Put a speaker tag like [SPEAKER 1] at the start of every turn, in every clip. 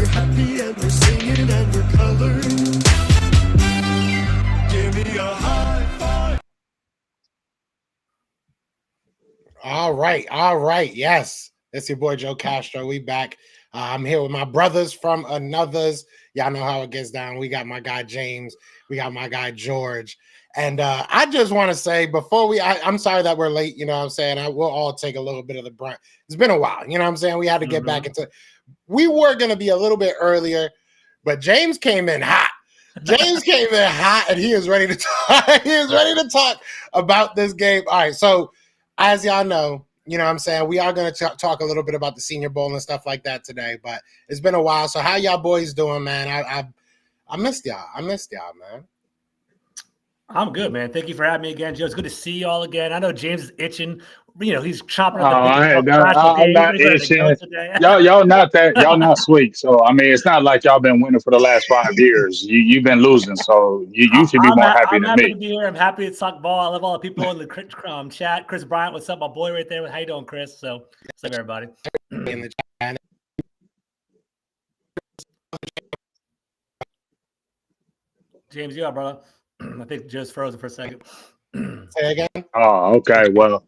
[SPEAKER 1] we're happy and we're singing and we're colored. Give me a high five.
[SPEAKER 2] All right. Yes, it's your boy Joe Castro. We back. I'm here with my brothers from Anothers. Y'all know how it gets down. We got my guy James. We got my guy George. And I just want to say before I'm sorry that we're late. You know what I'm saying? We'll all take a little bit of the brunt. It's been a while. You know what I'm saying? We had to get back into. We were going to be a little bit earlier, but James came in hot. James came in hot, and he is ready to talk. He is ready to talk about this game. All right, so as y'all know, you know what I'm saying, we are going to talk a little bit about the Senior Bowl and stuff like that today, but it's been a while. So how y'all boys doing, man? I missed y'all. Man.
[SPEAKER 3] I'm good, man. Thank you for having me again, Joe. It's good to see you all again. I know James is itching. You know, he's chopping at the bit.
[SPEAKER 4] I'm not itching. Y'all not sweet. So I mean, it's not like y'all been winning for the last 5 years. You've been losing, so you should be more happy than
[SPEAKER 3] happy
[SPEAKER 4] me.
[SPEAKER 3] to be here. I'm happy to talk ball. I love all the people in the chat. Chris Bryant, what's up, my boy right there? How you doing, Chris? So, what's up, everybody?
[SPEAKER 2] In the chat.
[SPEAKER 3] James, you up, brother? I think Joe's frozen for a second.
[SPEAKER 2] Say again.
[SPEAKER 4] Oh, okay. Well,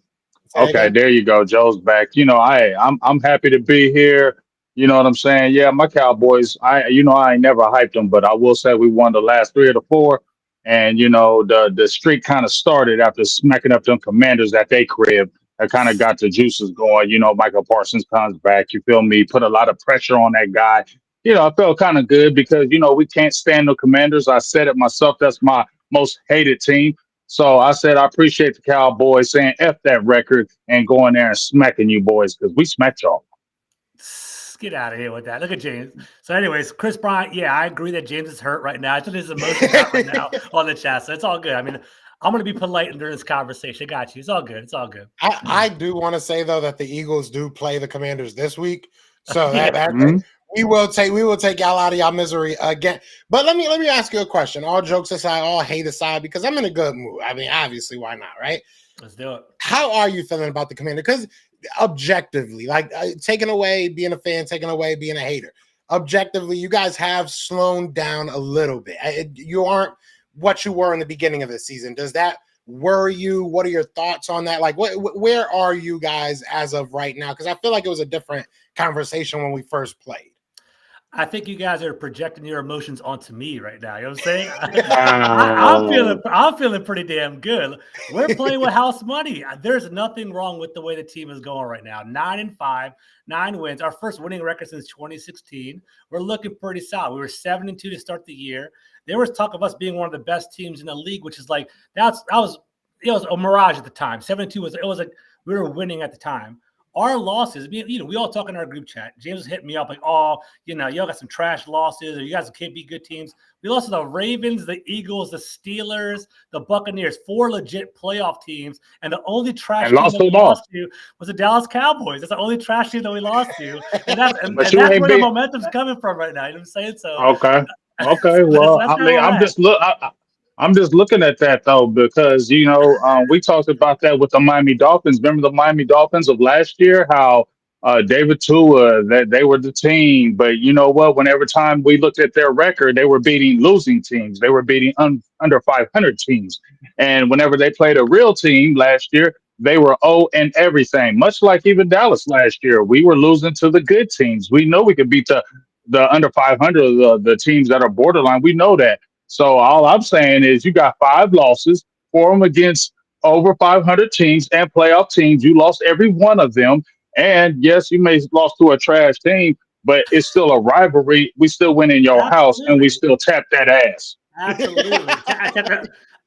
[SPEAKER 4] okay, there you go. Joe's back. You know, I'm happy to be here. You know what I'm saying? Yeah, my Cowboys. I ain't never hyped them, but I will say we won the last 3 of the 4, and you know the streak kind of started after smacking up them Commanders at they crib. That kind of got the juices going. You know, Michael Parsons comes back. You feel me? Put a lot of pressure on that guy. You know, I felt kind of good because you know we can't stand the Commanders. I said it myself. That's my most hated team. So I said, I appreciate the Cowboys saying F that record and going there and smacking you boys because we smacked y'all.
[SPEAKER 3] Get out of here with that. Look at James. So anyways, Chris Bryant, yeah, I agree that James is hurt right now. I think his emotions out right now on the chat. So it's all good. I mean, I'm going to be polite during this conversation. I got you. It's all good. It's all good.
[SPEAKER 2] I do want to say, though, that the Eagles do play the Commanders this week. So we will take y'all out of y'all misery again. But let me ask you a question. All jokes aside, all hate aside, because I'm in a good mood. I mean, obviously, why not, right?
[SPEAKER 3] Let's do it.
[SPEAKER 2] How are you feeling about the Commanders? Because objectively, like taking away being a fan, taking away being a hater, objectively, you guys have slowed down a little bit. You aren't what you were in the beginning of the season. Does that worry you? What are your thoughts on that? Like, where are you guys as of right now? Because I feel like it was a different conversation when we first played.
[SPEAKER 3] I think you guys are projecting your emotions onto me right now. You know what I'm saying? I'm feeling pretty damn good. We're playing with house money. There's nothing wrong with the way the team is going right now. 9-5, 9 wins. Our first winning record since 2016. We're looking pretty solid. We were 7-2 to start the year. There was talk of us being one of the best teams in the league, which is like it was a mirage at the time. 7-2 was like we were winning at the time. Our losses, you know, we all talk in our group chat. James was hitting me up like, oh, you know, y'all got some trash losses, or you guys can't beat good teams. We lost to the Ravens, the Eagles, the Steelers, the Buccaneers, 4 legit playoff teams, and the only trash team that we lost to was the Dallas Cowboys. That's the only trash team that we lost to, and that's where the momentum's coming from right now. You know what I'm saying? So
[SPEAKER 4] okay. Well, I mean, I'm just looking at that though because you know we talked about that with the Miami Dolphins. Remember the Miami Dolphins of last year? How David Tua that they were the team, but you know what? Whenever time we looked at their record, they were beating losing teams. They were beating under 500 teams, and whenever they played a real team last year, they were 0 and everything. Much like even Dallas last year, we were losing to the good teams. We know we could beat the under 500, the teams that are borderline. We know that. So all I'm saying is you got 5 losses, 4 of them against over 500 teams and playoff teams. You lost every one of them. And yes, you may have lost to a trash team, but it's still a rivalry. We still win in your house and we still tap that ass.
[SPEAKER 3] Absolutely.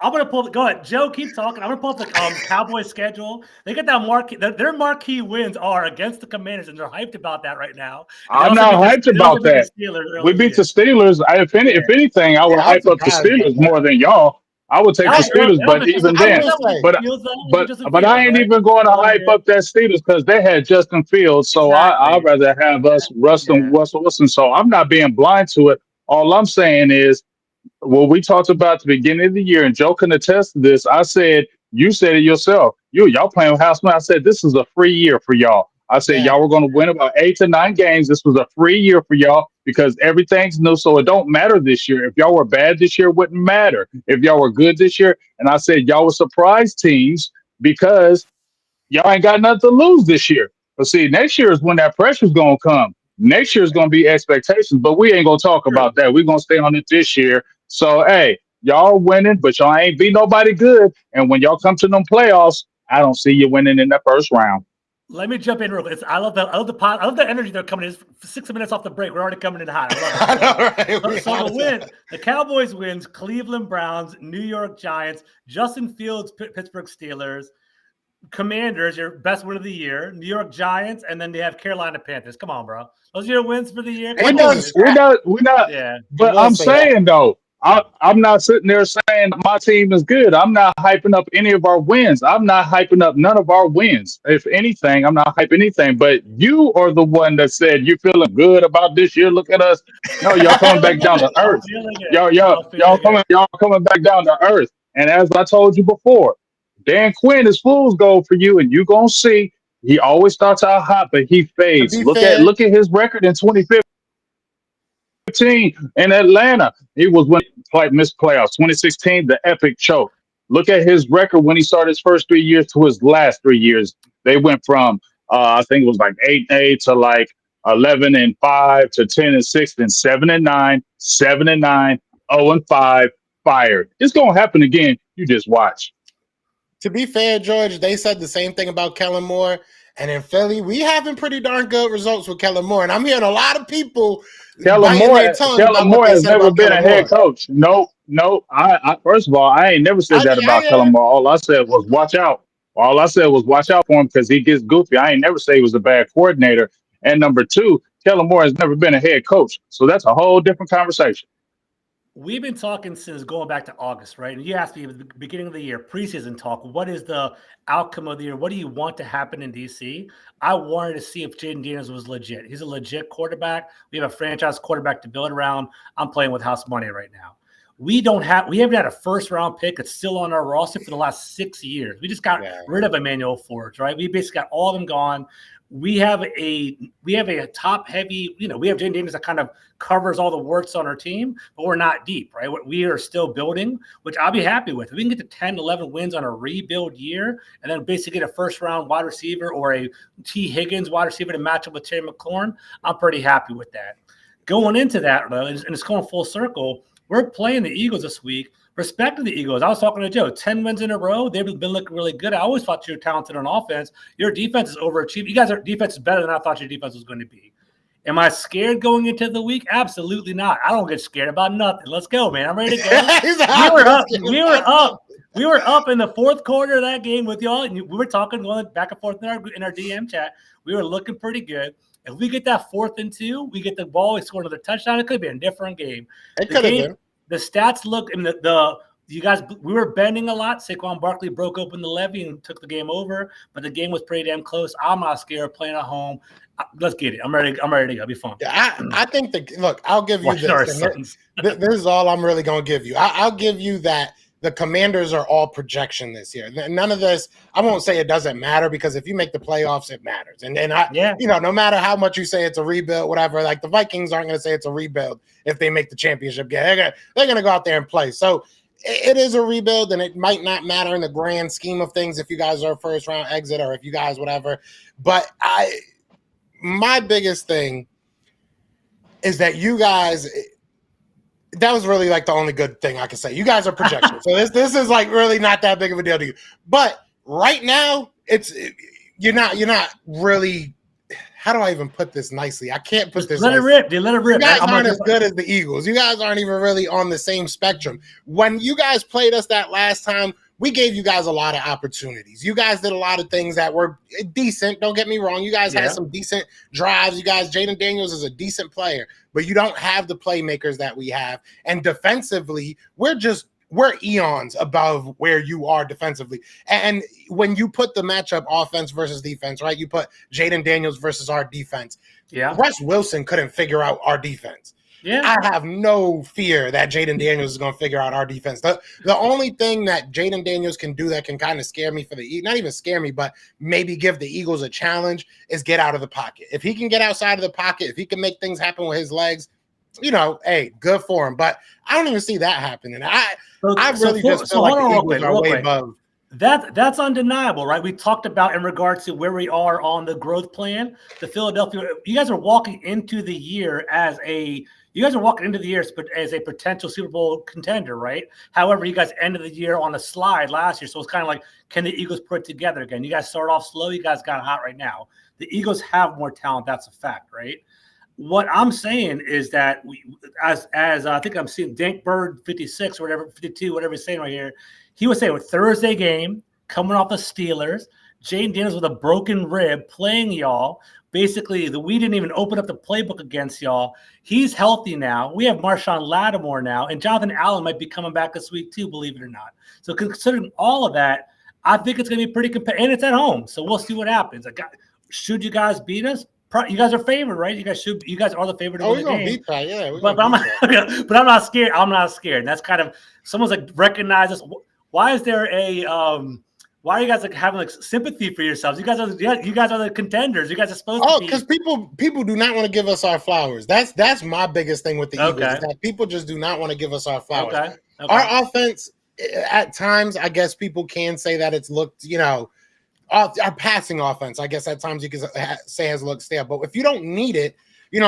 [SPEAKER 3] I'm going to pull go ahead. Joe, keep talking. I'm going to pull up the Cowboys schedule. They get that marquee. Their marquee wins are against the Commanders, and they're hyped about that right now.
[SPEAKER 4] I'm not hyped about that. We beat the Steelers. If anything, I would hype up the Steelers more than y'all. I would take the Steelers, but even then, but I ain't even going to hype up that Steelers because they had Justin Fields. So I'd rather have us Russell Wilson. So I'm not being blind to it. All I'm saying is, well, we talked about at the beginning of the year, and Joe can attest to this. I said, you said it yourself. Y'all playing with house money. I said, this is a free year for y'all. I said, y'all were going to win about 8 to 9 games. This was a free year for y'all. because everything's new. So it don't matter this year. If y'all were bad this year, it wouldn't matter. If y'all were good this year, and I said y'all were surprise teams because y'all ain't got nothing to lose this year. But see, next year is when that pressure's gonna come. Next year is gonna be expectations, but we ain't gonna talk about that. We're gonna stay on it this year. So hey, y'all winning, but y'all ain't beat nobody good. And when y'all come to them playoffs, I don't see you winning in the first round.
[SPEAKER 3] Let me jump in real quick. I love the energy they're coming in. 6 minutes off the break. We're already coming in hot. I love it.
[SPEAKER 2] I know, right?
[SPEAKER 3] So the win, the Cowboys wins, Cleveland Browns, New York Giants, Justin Fields, Pittsburgh Steelers, Commanders, your best win of the year, New York Giants, and then they have Carolina Panthers. Come on, bro. Those are your wins for the year.
[SPEAKER 2] We're
[SPEAKER 4] Not.
[SPEAKER 3] Yeah.
[SPEAKER 4] But I'm saying though, I'm not sitting there saying my team is good. I'm not hyping up any of our wins. I'm not hyping up none of our wins. If anything, I'm not hyping anything. But you are the one that said you're feeling good about this year. Look at us. No, y'all coming back down to earth. Y'all coming back down to earth. And as I told you before, Dan Quinn is fool's gold for you, and you gonna see. He always starts out hot, but he fades. Look at his record in 2015. In Atlanta, he was missed playoffs. 2016, the epic choke. Look at his record when he started his first 3 years to his last 3 years. They went from I think it was like 8-8 to like 11-5 to 10-6, then 7-9, 7-9, 0-5, fired. It's gonna happen again. You just watch.
[SPEAKER 2] To be fair, George, they said the same thing about Kellen Moore. And in Philly, we having pretty darn good results with Kellen Moore. And I'm hearing a lot of people
[SPEAKER 4] Kellen Moore has never been a head coach. No. I first of all, I ain't never said that about Kellen Moore. All I said was watch out. All I said was watch out for him because he gets goofy. I ain't never say he was a bad coordinator. And number two, Kellen Moore has never been a head coach. So that's a whole different conversation.
[SPEAKER 3] We've been talking since going back to August, right? And you asked me at the beginning of the year, preseason talk, what is the outcome of the year? What do you want to happen in DC? I wanted to see if Jayden Daniels was legit. He's a legit quarterback. We have a franchise quarterback to build around. I'm playing with house money right now. We haven't had a first round pick that's still on our roster for the last 6 years. We just got rid of Emmanuel Forbes, right? We basically got all of them gone. We have a top heavy, we have Jayden Daniels that kind of covers all the warts on our team, but we're not deep, right? We are still building, which I'll be happy with. If we can get to 10, 11 wins on a rebuild year and then basically get a first round wide receiver or a T. Higgins wide receiver to match up with Terry McLaurin, I'm pretty happy with that. Going into that, though, and it's going full circle, we're playing the Eagles this week. Respect to the Eagles. I was talking to Joe. 10 wins in a row. They've been looking really good. I always thought you were talented on offense. Your defense is overachieved. You guys' defense is better than I thought your defense was going to be. Am I scared going into the week? Absolutely not. I don't get scared about nothing. Let's go, man. I'm ready to go. We were up in the fourth quarter of that game with y'all, and we were talking, going back and forth in our DM chat. We were looking pretty good. If we get that 4th and 2, we get the ball, we score another touchdown. It could be a different game.
[SPEAKER 2] It could have been.
[SPEAKER 3] The stats look in you guys, we were bending a lot. Saquon Barkley broke open the levee and took the game over, but the game was pretty damn close. I'm not scared of playing at home. Let's get it. I'm ready to go. It'll be fun.
[SPEAKER 2] Yeah, I think I'll give you this. This is all I'm really going to give you. I'll give you that the Commanders are all projection this year. None of this, I won't say it doesn't matter because if you make the playoffs, it matters. And no matter how much you say it's a rebuild, whatever, like the Vikings aren't going to say it's a rebuild if they make the championship game. They're going to go out there and play. So it is a rebuild, and it might not matter in the grand scheme of things if you guys are a first round exit or if you guys whatever. But my biggest thing is that you guys. That was really like the only good thing I can say. You guys are projection. So this is like really not that big of a deal to you. But right now, you're not really. How do I even put this nicely? I can't put this.
[SPEAKER 3] Let it rip, dude. Let it rip.
[SPEAKER 2] You guys aren't as good as the Eagles. You guys aren't even really on the same spectrum. When you guys played us that last time, we gave you guys a lot of opportunities. You guys did a lot of things that were decent. Don't get me wrong. You guys had some decent drives. You guys, Jayden Daniels is a decent player, but you don't have the playmakers that we have. And defensively, we're eons above where you are defensively. And when you put the matchup offense versus defense, right? You put Jayden Daniels versus our defense.
[SPEAKER 3] Yeah.
[SPEAKER 2] Russ Wilson couldn't figure out our defense.
[SPEAKER 3] Yeah.
[SPEAKER 2] I have no fear that Jaden Daniels is going to figure out our defense. The only thing that Jaden Daniels can do that can kind of scare me not even scare me, but maybe give the Eagles a challenge is get out of the pocket. If he can get outside of the pocket, if he can make things happen with his legs, hey, good for him. But I don't even see that happening. I really just feel like the Eagles are way above.
[SPEAKER 3] That's undeniable, right? We talked about in regards to where we are on the growth plan. The Philadelphia, you guys are walking into the year as a potential Super Bowl contender, right? However, you guys ended the year on a slide last year, so it's kind of like, can the Eagles put it together again? You guys start off slow. You guys got hot right now. The Eagles have more talent. That's a fact, right? What I'm saying is that as I think I'm seeing Dank Bird 56 or whatever, 52, whatever he's saying right here, he was saying with Thursday game coming off the Steelers, Jaden Daniels with a broken rib playing y'all. Basically, we didn't even open up the playbook against y'all. He's healthy now. We have Marshawn Lattimore now, and Jonathan Allen might be coming back this week too, believe it or not. So considering all of that, I think it's going to be pretty competitive, and it's at home, so we'll see what happens. Should you guys beat us? You guys are favored, right? You guys are the favorite.
[SPEAKER 2] Oh, we're gonna beat that, yeah.
[SPEAKER 3] But I'm not scared. I'm not scared. And that's kind of someone's like recognize us. Why is there a why are you guys like having like sympathy for yourselves? You guys are the contenders. You guys are supposed to be.
[SPEAKER 2] Because people do not want to give us our flowers. That's my biggest thing with the Eagles. Is that people just do not want to give us our flowers.
[SPEAKER 3] Okay.
[SPEAKER 2] Our offense, at times, I guess people can say that it's looked, our passing offense, I guess at times you can say has looked stale. But if you don't need it,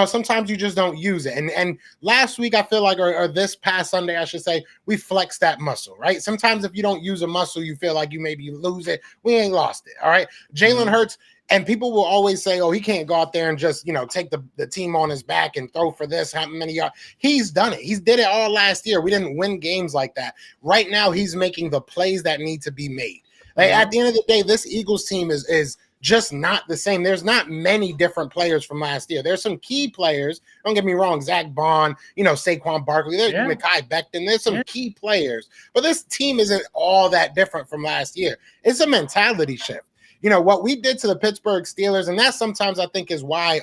[SPEAKER 2] sometimes you just don't use it. And last week, I feel like, or this past Sunday, I should say, we flexed that muscle, right? Sometimes if you don't use a muscle, you feel like you maybe lose it. We ain't lost it, all right? Jalen Hurts, and people will always say, oh, he can't go out there and just, take the team on his back and throw for this, how many yards. He's done it. He's did it all last year. We didn't win games like that. Right now, he's making the plays that need to be made. Like, at the end of the day, this Eagles team is just not the same. There's not many different players from last year. There's some key players. Don't get me wrong, Zach Bond, Saquon Barkley, there's Mekhi Becton. There's some key players. But this team isn't all that different from last year. It's a mentality shift. What we did to the Pittsburgh Steelers, and that sometimes I think is why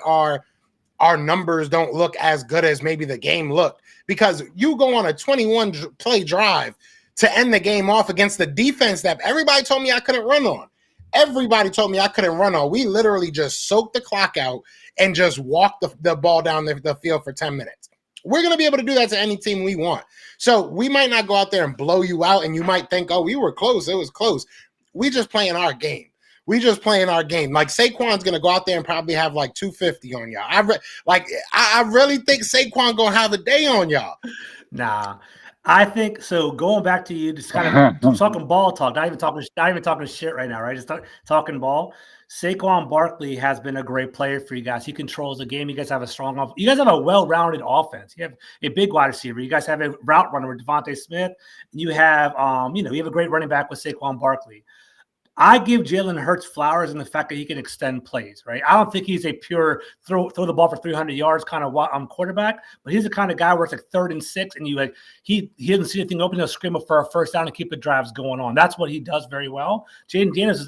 [SPEAKER 2] our numbers don't look as good as maybe the game looked. Because you go on a 21-play drive to end the game off against the defense that everybody told me I couldn't run on. Everybody told me I couldn't run on. We literally just soaked the clock out and just walked the ball down the field for 10 minutes. We're going to be able to do that to any team we want. So we might not go out there and blow you out, and you might think, oh, we were close. It was close. We just playing our game. Like Saquon's going to go out there and probably have like 250 on y'all. I really think Saquon going to have a day on y'all.
[SPEAKER 3] Nah. I think so. Going back to you, just kind of talking ball talk, not even talking shit right now, right? Just talking ball. Saquon Barkley has been a great player for you guys. He controls the game. You guys have you guys have a well-rounded offense. You have a big wide receiver. You guys have a route runner with Devontae Smith. You have, you have a great running back with Saquon Barkley. I give Jalen Hurts flowers in the fact that he can extend plays, right? I don't think he's a pure throw the ball for 300 yards kind of quarterback, but he's the kind of guy where it's like 3rd and 6, and he doesn't see anything open, he'll scramble for a first down and keep the drives going on. That's what he does very well. Jaden Daniels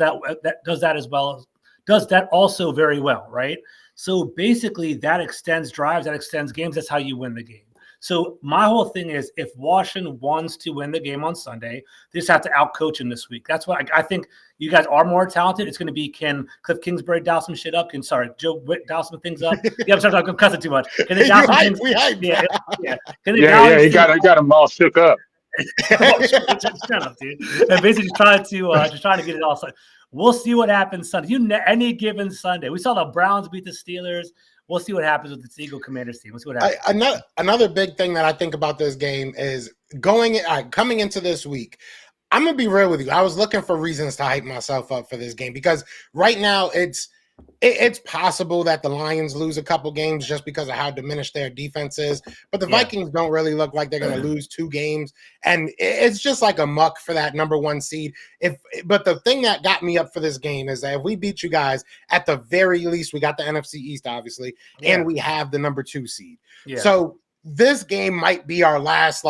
[SPEAKER 3] does that as well, does that also very well, right? So basically, that extends drives, that extends games. That's how you win the game. So my whole thing is, if Washington wants to win the game on Sunday, they just have to outcoach him this week. That's what I think. You guys are more talented. It's going to be, can Cliff Kingsbury dial some shit up? Joe Witt dial some things up? Yeah, I'm sorry, I'm cussing too much. Can they dial some things?
[SPEAKER 2] Yeah.
[SPEAKER 4] He got them all shook up.
[SPEAKER 3] Shut up, dude. And basically trying to get it all started. We'll see what happens Sunday. Any given Sunday. We saw the Browns beat the Steelers. We'll see what happens with the Eagle Commanders team. We'll see what happens.
[SPEAKER 2] Another big thing that I think about this game is coming into this week. I'm going to be real with you. I was looking for reasons to hype myself up for this game because right now it's possible that the Lions lose a couple games just because of how diminished their defense is. But the Vikings don't really look like they're going to lose 2 games. And it's just like a muck for that number 1 seed. But the thing that got me up for this game is that if we beat you guys, at the very least, we got the NFC East, obviously, and we have the number 2 seed. Yeah. So this game might be our last,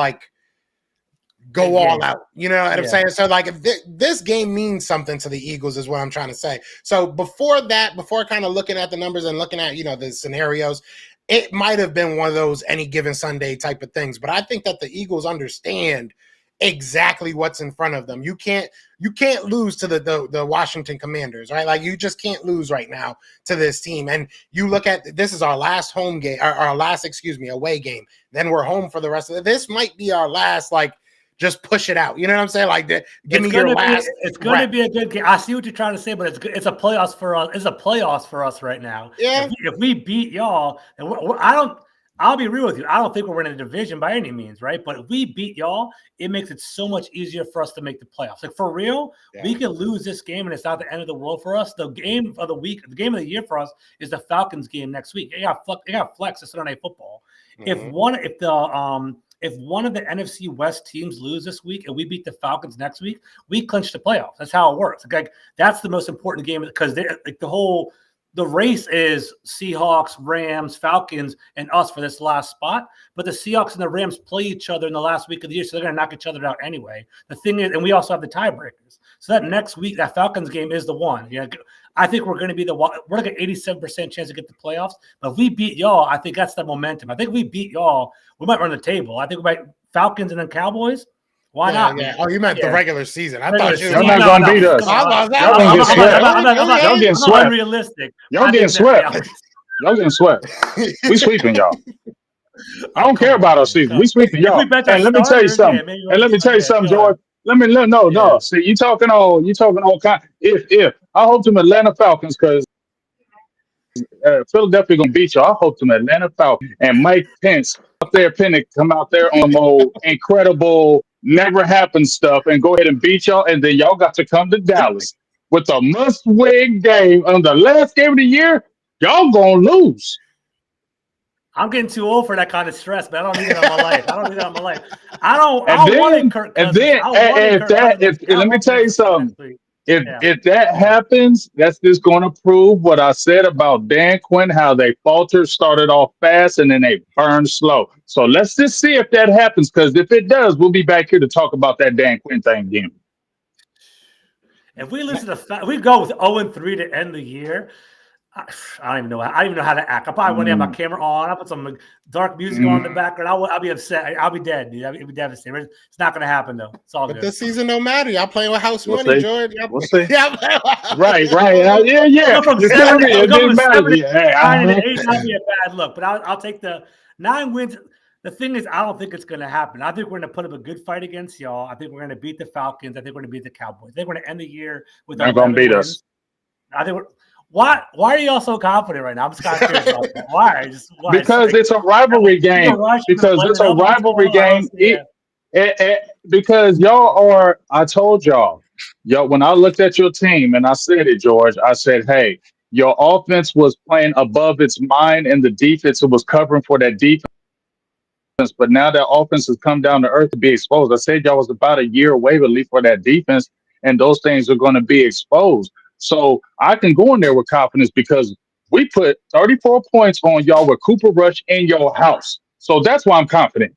[SPEAKER 2] go all out. You know what I'm saying? So, if this game means something to the Eagles is what I'm trying to say. So before kind of looking at the numbers and looking at, the scenarios, it might have been one of those any given Sunday type of things. But I think that the Eagles understand exactly what's in front of them. You can't lose to the Washington Commanders, right? Like you just can't lose right now to this team. And you look at this is our last home game, our last away game. Then we're home for the rest of it. This might be our last, like, just push it out. You know what I'm saying? Like, give me your last.
[SPEAKER 3] It's going to be a good game. I see what you're trying to say, but it's a playoffs for us. It's a playoffs for us right now.
[SPEAKER 2] Yeah.
[SPEAKER 3] If we beat y'all, and I'll be real with you. I don't think we're winning the division by any means, right? But if we beat y'all, it makes it so much easier for us to make the playoffs. Like, for real, we could lose this game and it's not the end of the world for us. The game of the week, the game of the year for us is the Falcons game next week. They got flex to Sunday Night Football. Mm-hmm. If one of the NFC West teams lose this week and we beat the Falcons next week, we clinch the playoffs. That's how it works. Like that's the most important game because the race is Seahawks, Rams, Falcons, and us for this last spot. But the Seahawks and the Rams play each other in the last week of the year, so they're going to knock each other out anyway. The thing is, and we also have the tiebreakers. So that next week, that Falcons game is the one. Yeah, I think we're going to be we're like an 87% chance to get the playoffs. But if we beat y'all, I think that's the momentum. I think if we beat y'all, we might run the table. I think we might Falcons and then Cowboys. Why not?
[SPEAKER 2] Yeah. Oh, you meant the regular season. I thought you
[SPEAKER 4] were not going to beat us. Y'all getting swept.
[SPEAKER 3] Unrealistic.
[SPEAKER 4] Y'all getting swept. Y'all getting swept. We sweeping y'all. I don't care about our season. We sweeping y'all. And let me tell you something. George. No. See, you talking all kind. If I hope them Atlanta Falcons because Philadelphia gonna beat y'all. I hope them Atlanta Falcons and Mike Pence up there, Pennick come out there on more incredible. Never happened stuff and go ahead and beat y'all, and then y'all got to come to Dallas with a must-win game on the last game of the year. Y'all gonna lose.
[SPEAKER 3] I'm getting too old for that kind of stress, but I don't need it in my life. I don't need that in my life. I don't want Kirk Cousins.
[SPEAKER 4] Let me tell you something. If that happens, that's just going to prove what I said about Dan Quinn, how they faltered, started off fast, and then they burned slow. So let's just see if that happens, because if it does, we'll be back here to talk about that Dan Quinn thing again.
[SPEAKER 3] If we listen to we go with 0-3 to end the year, I don't even know. I don't even know how to act. I probably want to have my camera on. I'll put some dark music on in the background. I'll be upset. I'll be dead, dude. I'll be devastated. It's not going to happen, though. It's all good.
[SPEAKER 2] But this season don't matter. Y'all playing with house money, George.
[SPEAKER 4] We'll see.
[SPEAKER 2] Right.
[SPEAKER 4] Yeah.
[SPEAKER 3] From 7 it didn't matter. 9 to 8 might be a bad look, but I'll take the 9 wins. The thing is, I don't think it's going to happen. I think we're going to put up a good fight against y'all. I think we're going to beat the Falcons. I think we're going to beat the Cowboys. I think we're going to end the year with.
[SPEAKER 4] They're going to beat us.
[SPEAKER 3] I think we're. Why are you all so confident right now? I'm just kind of curious about that. Why?
[SPEAKER 4] Because it's a rivalry game. Because it's a rivalry game. Because y'all are, I told y'all, when I looked at your team and I said it, George, I said, hey, your offense was playing above its mind and the defense was covering for that defense. But now that offense has come down to earth to be exposed. I said y'all was about a year away, at least for that defense, and those things are going to be exposed. So I can go in there with confidence because we put 34 points on y'all with Cooper Rush in your house. So that's why I'm confident.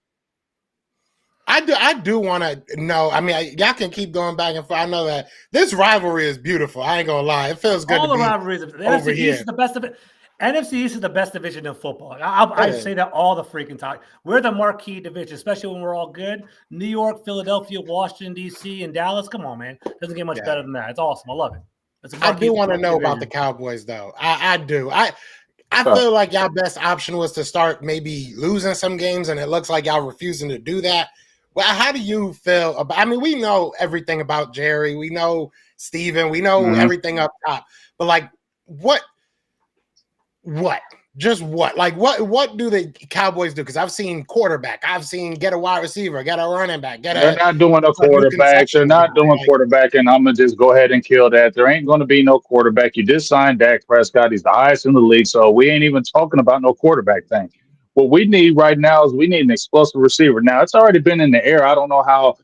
[SPEAKER 2] I do want to know. I mean, y'all can keep going back and forth. I know that this rivalry is beautiful. I ain't gonna lie. It feels good. All the rivalries. The NFC East is the best of it. NFC East is the best division in football. I say that all the freaking time. We're the marquee division, especially when we're all good. New York, Philadelphia, Washington, D.C., and Dallas. Come on, man. Doesn't get much better than that. It's awesome. I love it. I do want to know about the Cowboys, though. I do. I feel like y'all best option was to start maybe losing some games, and it looks like y'all refusing to do that. Well, how do you feel about? I mean, we know everything about Jerry. We know Steven. We know everything up top. But like, what? Just what? Like, what do the Cowboys do? Because I've seen quarterback. I've seen get a wide receiver, get a running back. They're not doing a quarterback. They're not doing quarterback, and I'm going to just go ahead and kill that. There ain't going to be no quarterback. You just signed Dak Prescott. He's the highest in the league, so we ain't even talking about no quarterback thing. What we need right now is we need an explosive receiver. Now, it's already been in the air. I don't know how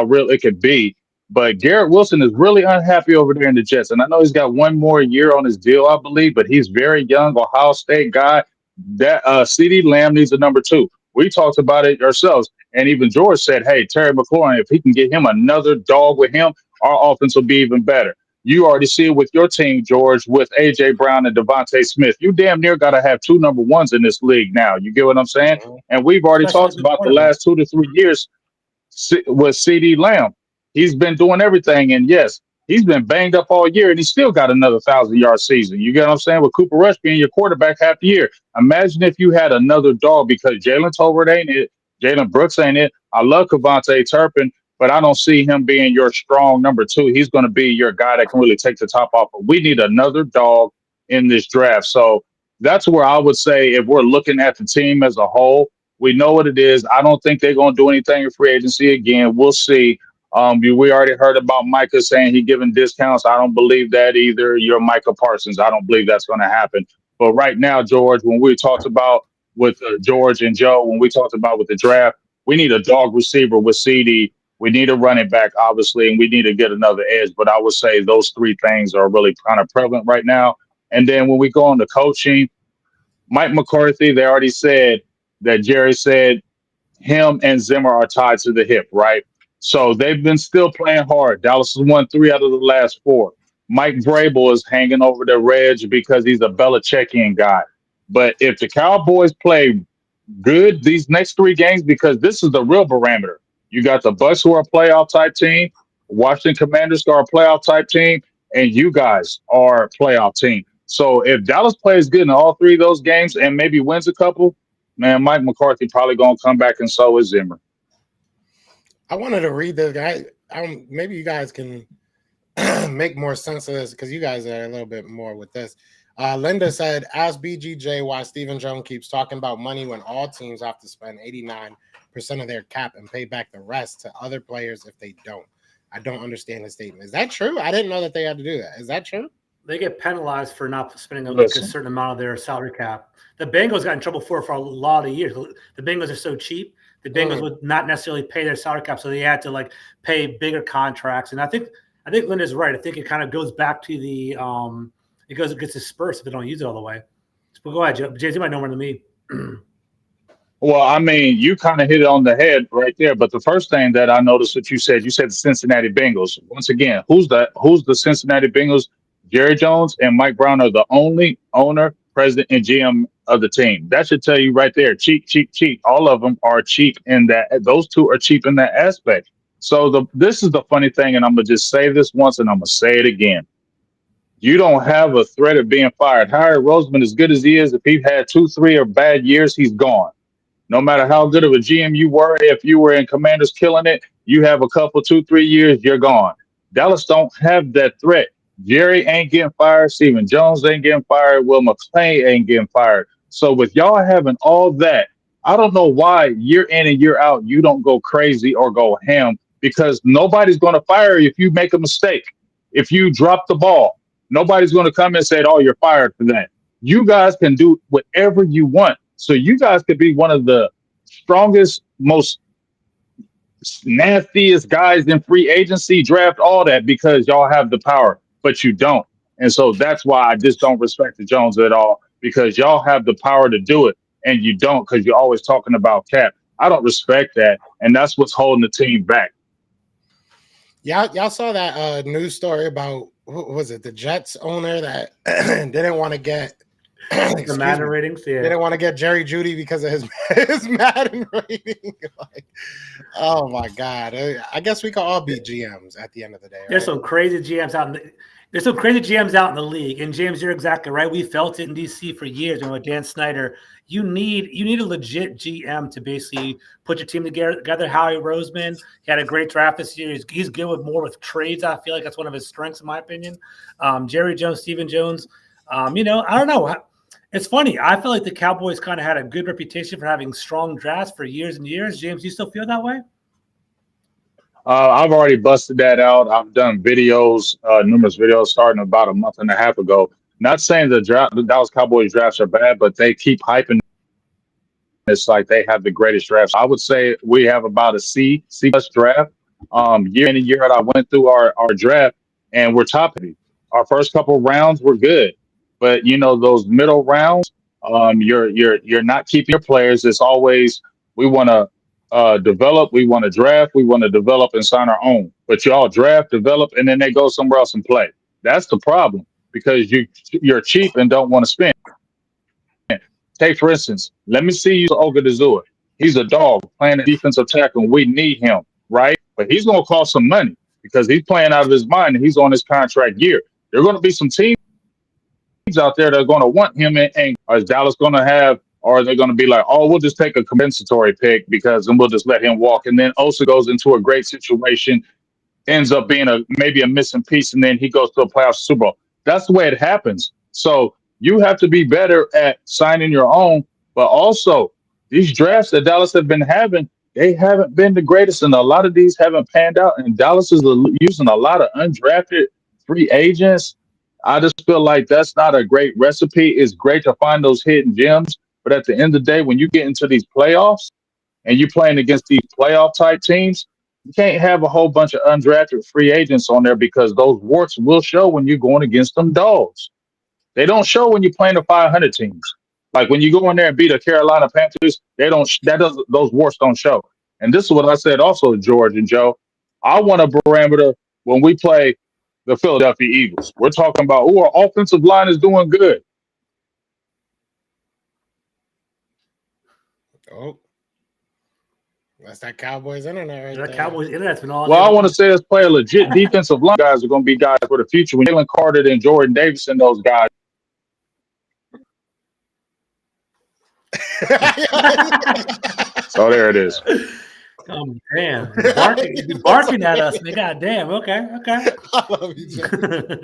[SPEAKER 2] real it could be. But Garrett Wilson is really unhappy over there in the Jets. And I know he's got one more year on his deal, I believe, but he's very young, Ohio State guy. That CeeDee Lamb needs a number 2. We talked about it ourselves. And even George said, hey, Terry McLaurin, if he can get him another dog with him, our offense will be even better.
[SPEAKER 4] You already see it with your team, George, with AJ Brown and Devontae Smith. You damn near got to have two number ones in this league now. You get what I'm saying?
[SPEAKER 2] Mhm.
[SPEAKER 4] And we've already
[SPEAKER 3] Especially a
[SPEAKER 4] talked
[SPEAKER 3] good
[SPEAKER 4] about the
[SPEAKER 3] quarterback.
[SPEAKER 4] last 2 to 3 years with CD Lamb. He's been doing everything, and yes, he's been banged up all year, and he still got another 1,000 yard season. You get what I'm saying? With Cooper Rush being your quarterback half the year, imagine if you had another dog because Jalen Tolbert ain't it, Jalen Brooks ain't it. I love Kavontae Turpin, but I don't see him being your strong number two. He's going to be your guy that can really take the top off. But we need another dog in this draft. So that's where I would say if we're looking at the team as a whole, we know what it is. I don't think they're going to do anything in free agency again. We'll see. We already heard about Micah saying he giving discounts. I don't believe that either. You're Micah Parsons. I don't believe that's going to happen. But right now, George, when we talked about with George and Joe, when we talked about with the draft, we need a dog receiver with CD. We need a running back, obviously, and we need to get another edge. But I would say those three things are really kind of prevalent right now. And then when we go on to coaching, Mike McCarthy, they already said that Jerry said him and Zimmer are tied to the hip, right? So they've been still playing hard. Dallas has won 3 out of the last 4. Mike Vrabel is hanging over the Reg because he's a Belichickian guy. But if the Cowboys play good these next 3 games, because this is the real barometer. You got the Bucks who are a playoff type team, Washington Commanders who are a playoff type team, and you guys are a playoff team. So if Dallas plays good in all 3 of those games and maybe wins a couple, man, Mike McCarthy probably gonna come back, and so is Zimmer.
[SPEAKER 2] I wanted to read this guy. Maybe you guys can make more sense of this because you guys are a little bit more with this. Linda said, ask BGJ why Stephen Jones keeps talking about money when all teams have to spend 89% of their cap and pay back the rest to other players if they don't. I don't understand the statement. Is that true? I didn't know that they had to do that. Is that true?
[SPEAKER 3] They get penalized for not spending like a certain amount of their salary cap. The Bengals got in trouble for a lot of years. The Bengals are so cheap. The Bengals would not necessarily pay their salary cap, so they had to like pay bigger contracts. And I think Linda's right. I think it kind of goes back to the it gets dispersed if they don't use it all the way. But go ahead, Joe. James, you might know more than me.
[SPEAKER 4] Well, I mean, you kind of hit it on the head right there. But the first thing that I noticed what you said the Cincinnati Bengals. Once again, who's the Cincinnati Bengals? Jerry Jones and Mike Brown are the only owner, president, and GM of the team. That should tell you right there. Cheap, cheap, cheap. All of them are cheap in that. Those two are cheap in that aspect. So this is the funny thing, and I'm gonna just say this once, and I'm gonna say it again. You don't have a threat of being fired. Harry Roseman, as good as he is, if he had 2, 3 or bad years, he's gone. No matter how good of a GM you were, if you were in Commanders killing it, you have a couple, 2, 3 years, you're gone. Dallas don't have that threat. Jerry ain't getting fired. Stephen Jones ain't getting fired. Will McClay ain't getting fired. So with y'all having all that, I don't know why year in and year out you don't go crazy or go ham, because nobody's going to fire you if you make a mistake. If you drop the ball, nobody's going to come and say, oh, you're fired for that. You guys can do whatever you want. So you guys could be one of the strongest, most nastiest guys in free agency, draft, all that, because y'all have the power, but you don't. And so that's why I just don't respect the Jones at all, because y'all have the power to do it and you don't, because you're always talking about cap. I don't respect that. And that's what's holding the team back.
[SPEAKER 2] Y'all saw that news story about, what was it, the Jets owner that didn't want to get
[SPEAKER 3] the Madden ratings, yeah.
[SPEAKER 2] They didn't want to get Jerry Jeudy because of his Madden rating. Like, oh my God! I guess we could all be GMs at the end of the day. Right?
[SPEAKER 3] There's some crazy GMs out there's some crazy GMs out in the league. And James, you're exactly right. We felt it in DC for years. And with Dan Snyder, you need a legit GM to basically put your team together. Howie Roseman, he had a great draft this year. He's good with trades. I feel like that's one of his strengths, in my opinion. Jerry Jones, Stephen Jones. I don't know. It's funny. I feel like the Cowboys kind of had a good reputation for having strong drafts for years and years. James, do you still feel that way?
[SPEAKER 4] I've already busted that out. I've done videos, numerous videos, starting about a month and a half ago. Not saying the Dallas Cowboys drafts are bad, but they keep hyping. It's like they have the greatest drafts. I would say we have about a C plus draft. Year in and year out, I went through our draft, and we're top heavy. Our first couple rounds were good. But those middle rounds, you're not keeping your players. It's always we want to develop, we want to draft, we want to develop and sign our own. But y'all draft, develop, and then they go somewhere else and play. That's the problem because you're cheap and don't want to spend. Take for instance, let me see you Ogadazua. He's a dog playing a defensive tackle, and we need him, right? But he's going to cost some money because he's playing out of his mind and he's on his contract year. There are going to be some teams out there that are going to want him, and is Dallas going to have, or are they going to be like, oh, we'll just take a compensatory pick because, and we'll just let him walk. And then Osa goes into a great situation, ends up being maybe a missing piece, and then he goes to a playoff Super Bowl. That's the way it happens. So you have to be better at signing your own, but also these drafts that Dallas have been having, they haven't been the greatest, and a lot of these haven't panned out. And Dallas is using a lot of undrafted free agents. I just feel like that's not a great recipe. It's great to find those hidden gems, but at the end of the day, when you get into these playoffs and you're playing against these playoff type teams, you can't have a whole bunch of undrafted free agents on there because those warts will show when you're going against them dogs. They don't show when you're playing the 500 teams. Like when you go in there and beat the Carolina Panthers, those warts don't show. And this is what I said also, George and Joe. I want a barometer when we play the Philadelphia Eagles. We're talking about, our offensive line is doing good.
[SPEAKER 2] Oh, that's that Cowboys internet right
[SPEAKER 3] That
[SPEAKER 2] there.
[SPEAKER 3] Cowboys internet's been all.
[SPEAKER 4] Well, I want to say let's play a legit defensive line. Guys are going to be guys for the future. When Jalen Carter and Jordan Davis and those guys. So there it is.
[SPEAKER 3] Oh, damn. You're barking at us, man. God damn. Okay.
[SPEAKER 2] I love you, Joe.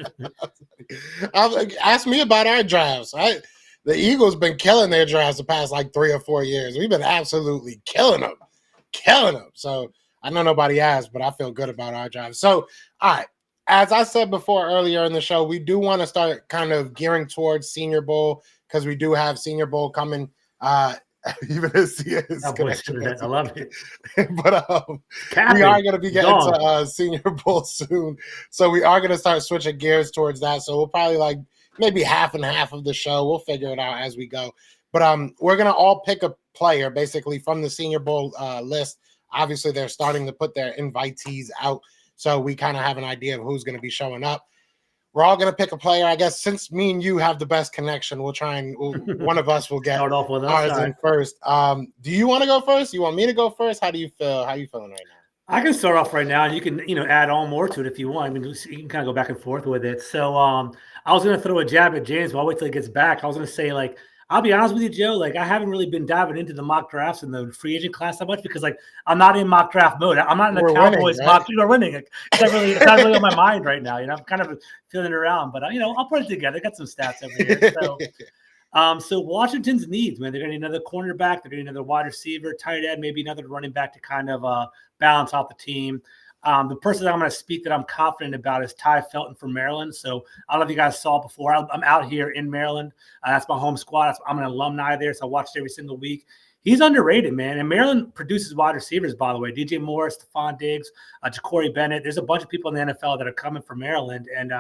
[SPEAKER 2] Ask me about our drafts. The Eagles been killing their drafts the past like 3 or 4 years. We've been absolutely killing them. So I know nobody asked, but I feel good about our drafts. So, all right. As I said before earlier in the show, we do want to start kind of gearing towards Senior Bowl because we do have Senior Bowl coming. Even his connection.
[SPEAKER 3] I love it.
[SPEAKER 2] But we are going to be getting to Senior Bowl soon. So we are going to start switching gears towards that. So we'll probably like maybe half and half of the show. We'll figure it out as we go. But we're going to all pick a player basically from the Senior Bowl list. Obviously, they're starting to put their invitees out. So we kind of have an idea of who's going to be showing up. We're all going to pick a player. I guess since me and you have the best connection, we'll try and one of us will get
[SPEAKER 3] off with
[SPEAKER 2] ours in first. Do you want to go first? You want me to go first? How do you feel? How are you feeling right now?
[SPEAKER 3] I can start off right now. You can, add on more to it if you want. I mean, you can kind of go back and forth with it. So I was going to throw a jab at James, but I'll wait till he gets back. I was going to say, like, I'll be honest with you, Joe. Like, I haven't really been diving into the mock drafts and the free agent class that much because, like, I'm not in mock draft mode. I'm not in the Cowboys mock. We're winning. It's not really on my mind right now. I'm kind of feeling it around, but I'll put it together. I got some stats over here. So Washington's needs, man. They're going to need another cornerback. They're going to need another wide receiver, tight end, maybe another running back to kind of balance out the team. The person that I'm going to speak that I'm confident about is Ty Felton from Maryland. So I don't know if you guys saw before. I'm out here in Maryland. That's my home squad. I'm an alumni there, so I watch it every single week. He's underrated, man. And Maryland produces wide receivers, by the way. DJ Moore, Stephon Diggs, Ja'Cory Bennett. There's a bunch of people in the NFL that are coming from Maryland. And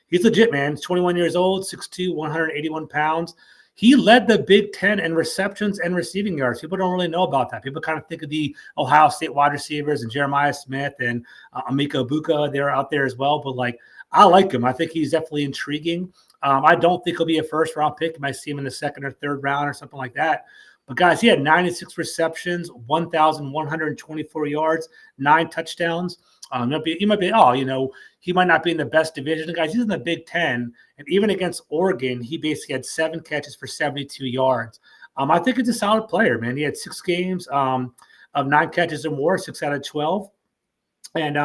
[SPEAKER 3] he's legit, man. He's 21 years old, 6'2", 181 pounds. He led the Big Ten in receptions and receiving yards. People don't really know about that. People kind of think of the Ohio State wide receivers and Jeremiah Smith and Emeka Egbuka. They're out there as well. But, like, I like him. I think he's definitely intriguing. I don't think he'll be a first-round pick. You might see him in the second or third round or something like that. But, guys, he had 96 receptions, 1,124 yards, 9 touchdowns. You might be, he might not be in the best division. Guys, he's in the Big Ten. And even against Oregon, he basically had 7 catches for 72 yards. I think it's a solid player, man. He had 6 games of 9 catches or more, 6 out of 12. And,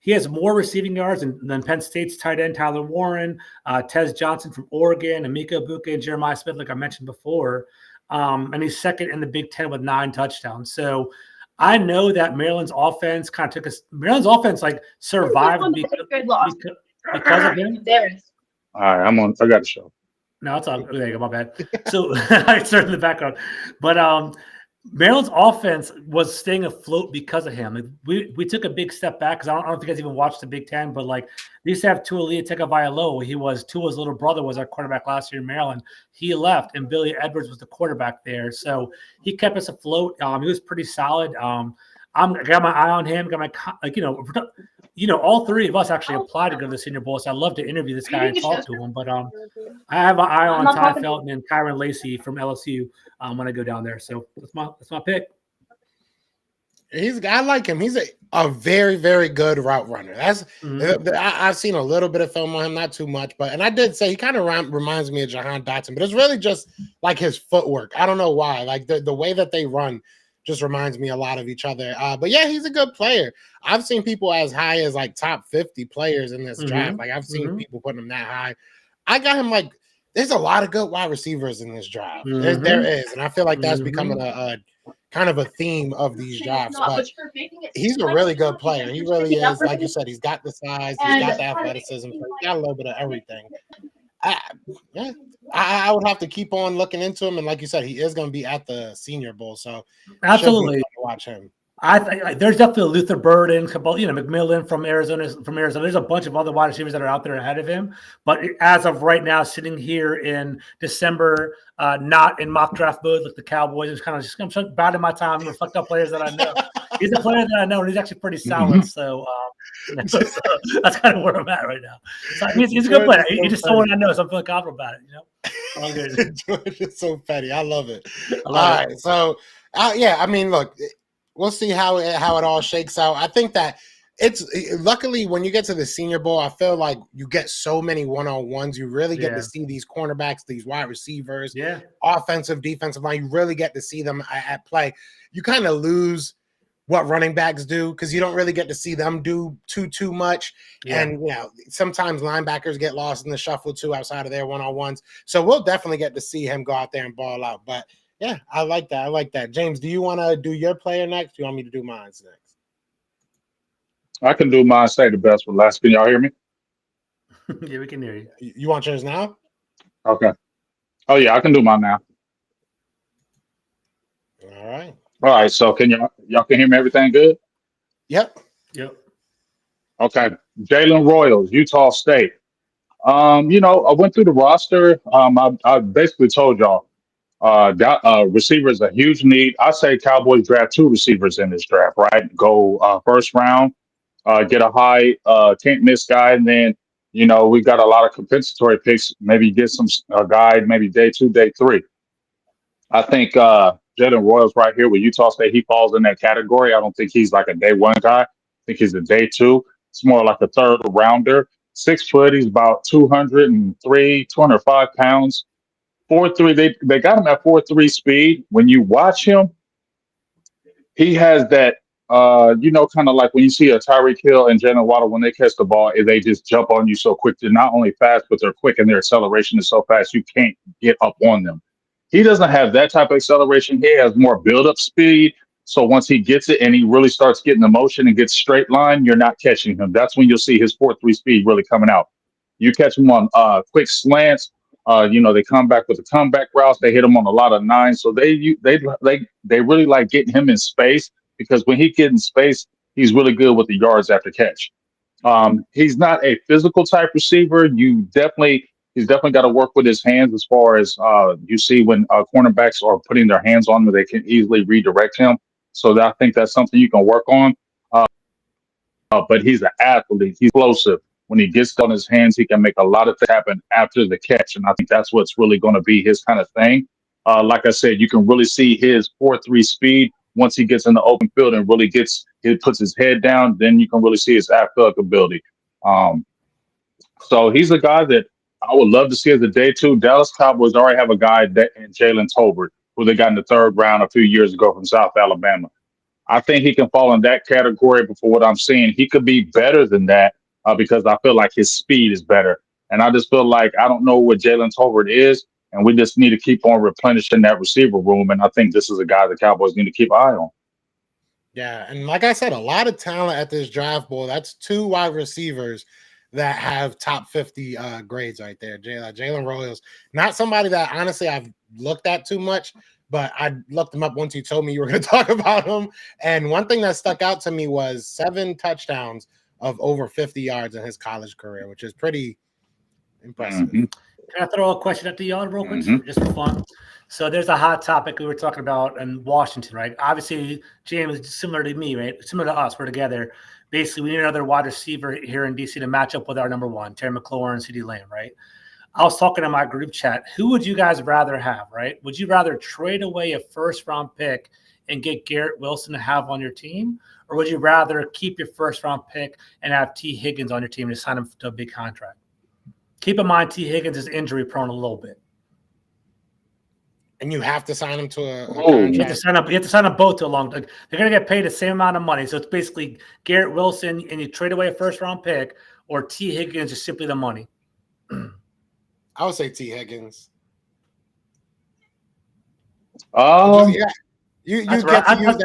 [SPEAKER 3] he has more receiving yards than Penn State's tight end, Tyler Warren, Tez Johnson from Oregon, Emeka Egbuka, and Jeremiah Smith, like I mentioned before. And he's second in the Big Ten with 9 touchdowns. So I know that Maryland's offense kind of Maryland's offense like survived because of him.
[SPEAKER 4] All right, I got a show.
[SPEAKER 3] No, it's all there you go, my bad. So I started in the background. But Maryland's offense was staying afloat because of him. Like, we took a big step back because I don't know if you guys even watched the Big Ten, but like they used to have Tua Tagovailoa. Tua's little brother was our quarterback last year in Maryland. He left, and Billy Edwards was the quarterback there. So he kept us afloat. He was pretty solid. I got my eye on him. Got my all three of us actually applied to go to the Senior Bowl, so I'd love to interview this guy and talk to him. But I have an eye on Ty Felton and Kyron Lacey from LSU when I go down there. So that's my pick.
[SPEAKER 2] I like him. He's a very, very good route runner. I've seen a little bit of film on him, not too much, and I did say he kind of reminds me of Jahan Dotson, but it's really just like his footwork. I don't know why. Like the way that they run just reminds me a lot of each other. But yeah, he's a good player. I've seen people as high as like top 50 players in this draft. Like I've seen people putting him that high. I got him like there's a lot of good wide receivers in this draft. There is, and I feel like that's becoming a kind of a theme of these drafts. But he's a really good player. He really is. Like you said, he's got the size, he's got the athleticism, he's got a little bit of everything. I would have to keep on looking into him, and like you said, he is going to be at the Senior Bowl, so
[SPEAKER 3] absolutely
[SPEAKER 2] watch him.
[SPEAKER 3] I think there's definitely Luther Burden, McMillan from Arizona. There's a bunch of other wide receivers that are out there ahead of him. But as of right now, sitting here in December, not in mock draft mode like the Cowboys, is kind of just bad in my time. The fucked up players that I know. He's a player that I know, and he's actually pretty solid. So, so that's kind of where I'm at right now. So, he's a good player. He's just someone I know, so I'm feeling confident about it.
[SPEAKER 2] George is so petty. I love it. All right, so yeah, I mean, look. We'll see how it all shakes out. I think that it's luckily when you get to the Senior Bowl, I feel like you get so many one-on-ones. You really get to see these cornerbacks, these wide receivers, offensive, defensive line. You really get to see them at play. You kind of lose what running backs do because you don't really get to see them do too much. Yeah. And sometimes linebackers get lost in the shuffle too outside of their one-on-ones. So we'll definitely get to see him go out there and ball out. But yeah, I like that. James, do you want to do your player next? Do you want me to do mine next?
[SPEAKER 4] I can do mine. Say the best for last. Can y'all hear me?
[SPEAKER 3] Yeah, we can hear you.
[SPEAKER 2] You want yours now?
[SPEAKER 4] Okay. Oh yeah, I can do mine now.
[SPEAKER 2] All
[SPEAKER 4] right. So can y'all can hear me? Everything good?
[SPEAKER 2] Yep.
[SPEAKER 4] Okay. Jalen Royals, Utah State. I went through the roster. I basically told y'all. Receiver is a huge need. I say Cowboys draft 2 receivers in this draft, right? Go first round, get a high can't miss guy, and then we got a lot of compensatory picks. Maybe get some guy, maybe day 2, day 3. I think Jalen Royals right here with Utah State, he falls in that category. I don't think he's like a day 1 guy. I think he's a day 2. It's more like a third rounder. 6 foot. He's about 205 pounds. 4.3, they got him at 4.3 speed. When you watch him, he has that, kind of like when you see a Tyreek Hill and Jalen Waddle, when they catch the ball, they just jump on you so quick. They're not only fast, but they're quick, and their acceleration is so fast you can't get up on them. He doesn't have that type of acceleration. He has more build-up speed. So once he gets it and he really starts getting the motion and gets straight line, you're not catching him. That's when you'll see his 4.3 speed really coming out. You catch him on quick slants. They come back with the comeback routes. They hit him on a lot of 9s. So they really like getting him in space because when he gets in space, he's really good with the yards after catch. He's not a physical type receiver. He's definitely got to work with his hands as far as you see when cornerbacks are putting their hands on him, they can easily redirect him. So I think that's something you can work on. But he's an athlete. He's explosive. When he gets on his hands, he can make a lot of things happen after the catch. And I think that's what's really going to be his kind of thing. Like I said, you can really see his 4.3 speed once he gets in the open field and really puts his head down. Then you can really see his athletic ability. So he's a guy that I would love to see as a day 2. Dallas Cowboys already have a guy in Jalen Tolbert, who they got in the 3rd round a few years ago from South Alabama. I think he can fall in that category, but for what I'm seeing, he could be better than that. Because I feel like his speed is better. And I just feel like I don't know what Jalen Tolbert is, and we just need to keep on replenishing that receiver room. And I think this is a guy the Cowboys need to keep an eye on.
[SPEAKER 2] Yeah, and like I said, a lot of talent at this draft bowl. That's 2 wide receivers that have top 50 grades right there. Jalen Royals, not somebody that honestly I've looked at too much, but I looked him up once you told me you were going to talk about him. And one thing that stuck out to me was 7 touchdowns of over 50 yards in his college career, which is pretty impressive.
[SPEAKER 3] Can I throw a question at the y'all real quick, just for fun? So there's a hot topic we were talking about in Washington, right? Obviously, James is similar to me, right? Similar to us. We're together. Basically, we need another wide receiver here in DC to match up with our number one, Terry McLaurin, CeeDee Lamb, right? I was talking to my group chat. Who would you guys rather have, right? Would you rather trade away a first-round pick and get Garrett Wilson to have on your team? Or would you rather keep your first-round pick and have T. Higgins on your team to sign him to a big contract? Keep in mind, T. Higgins is injury-prone a little bit.
[SPEAKER 2] And you have to sign him to a
[SPEAKER 3] contract. You have to sign them both to a long. Like, they're going to get paid the same amount of money. So it's basically Garrett Wilson, and you trade away a first-round pick, or T. Higgins is simply the money.
[SPEAKER 2] I would say T. Higgins.
[SPEAKER 4] Yeah,
[SPEAKER 2] you get to use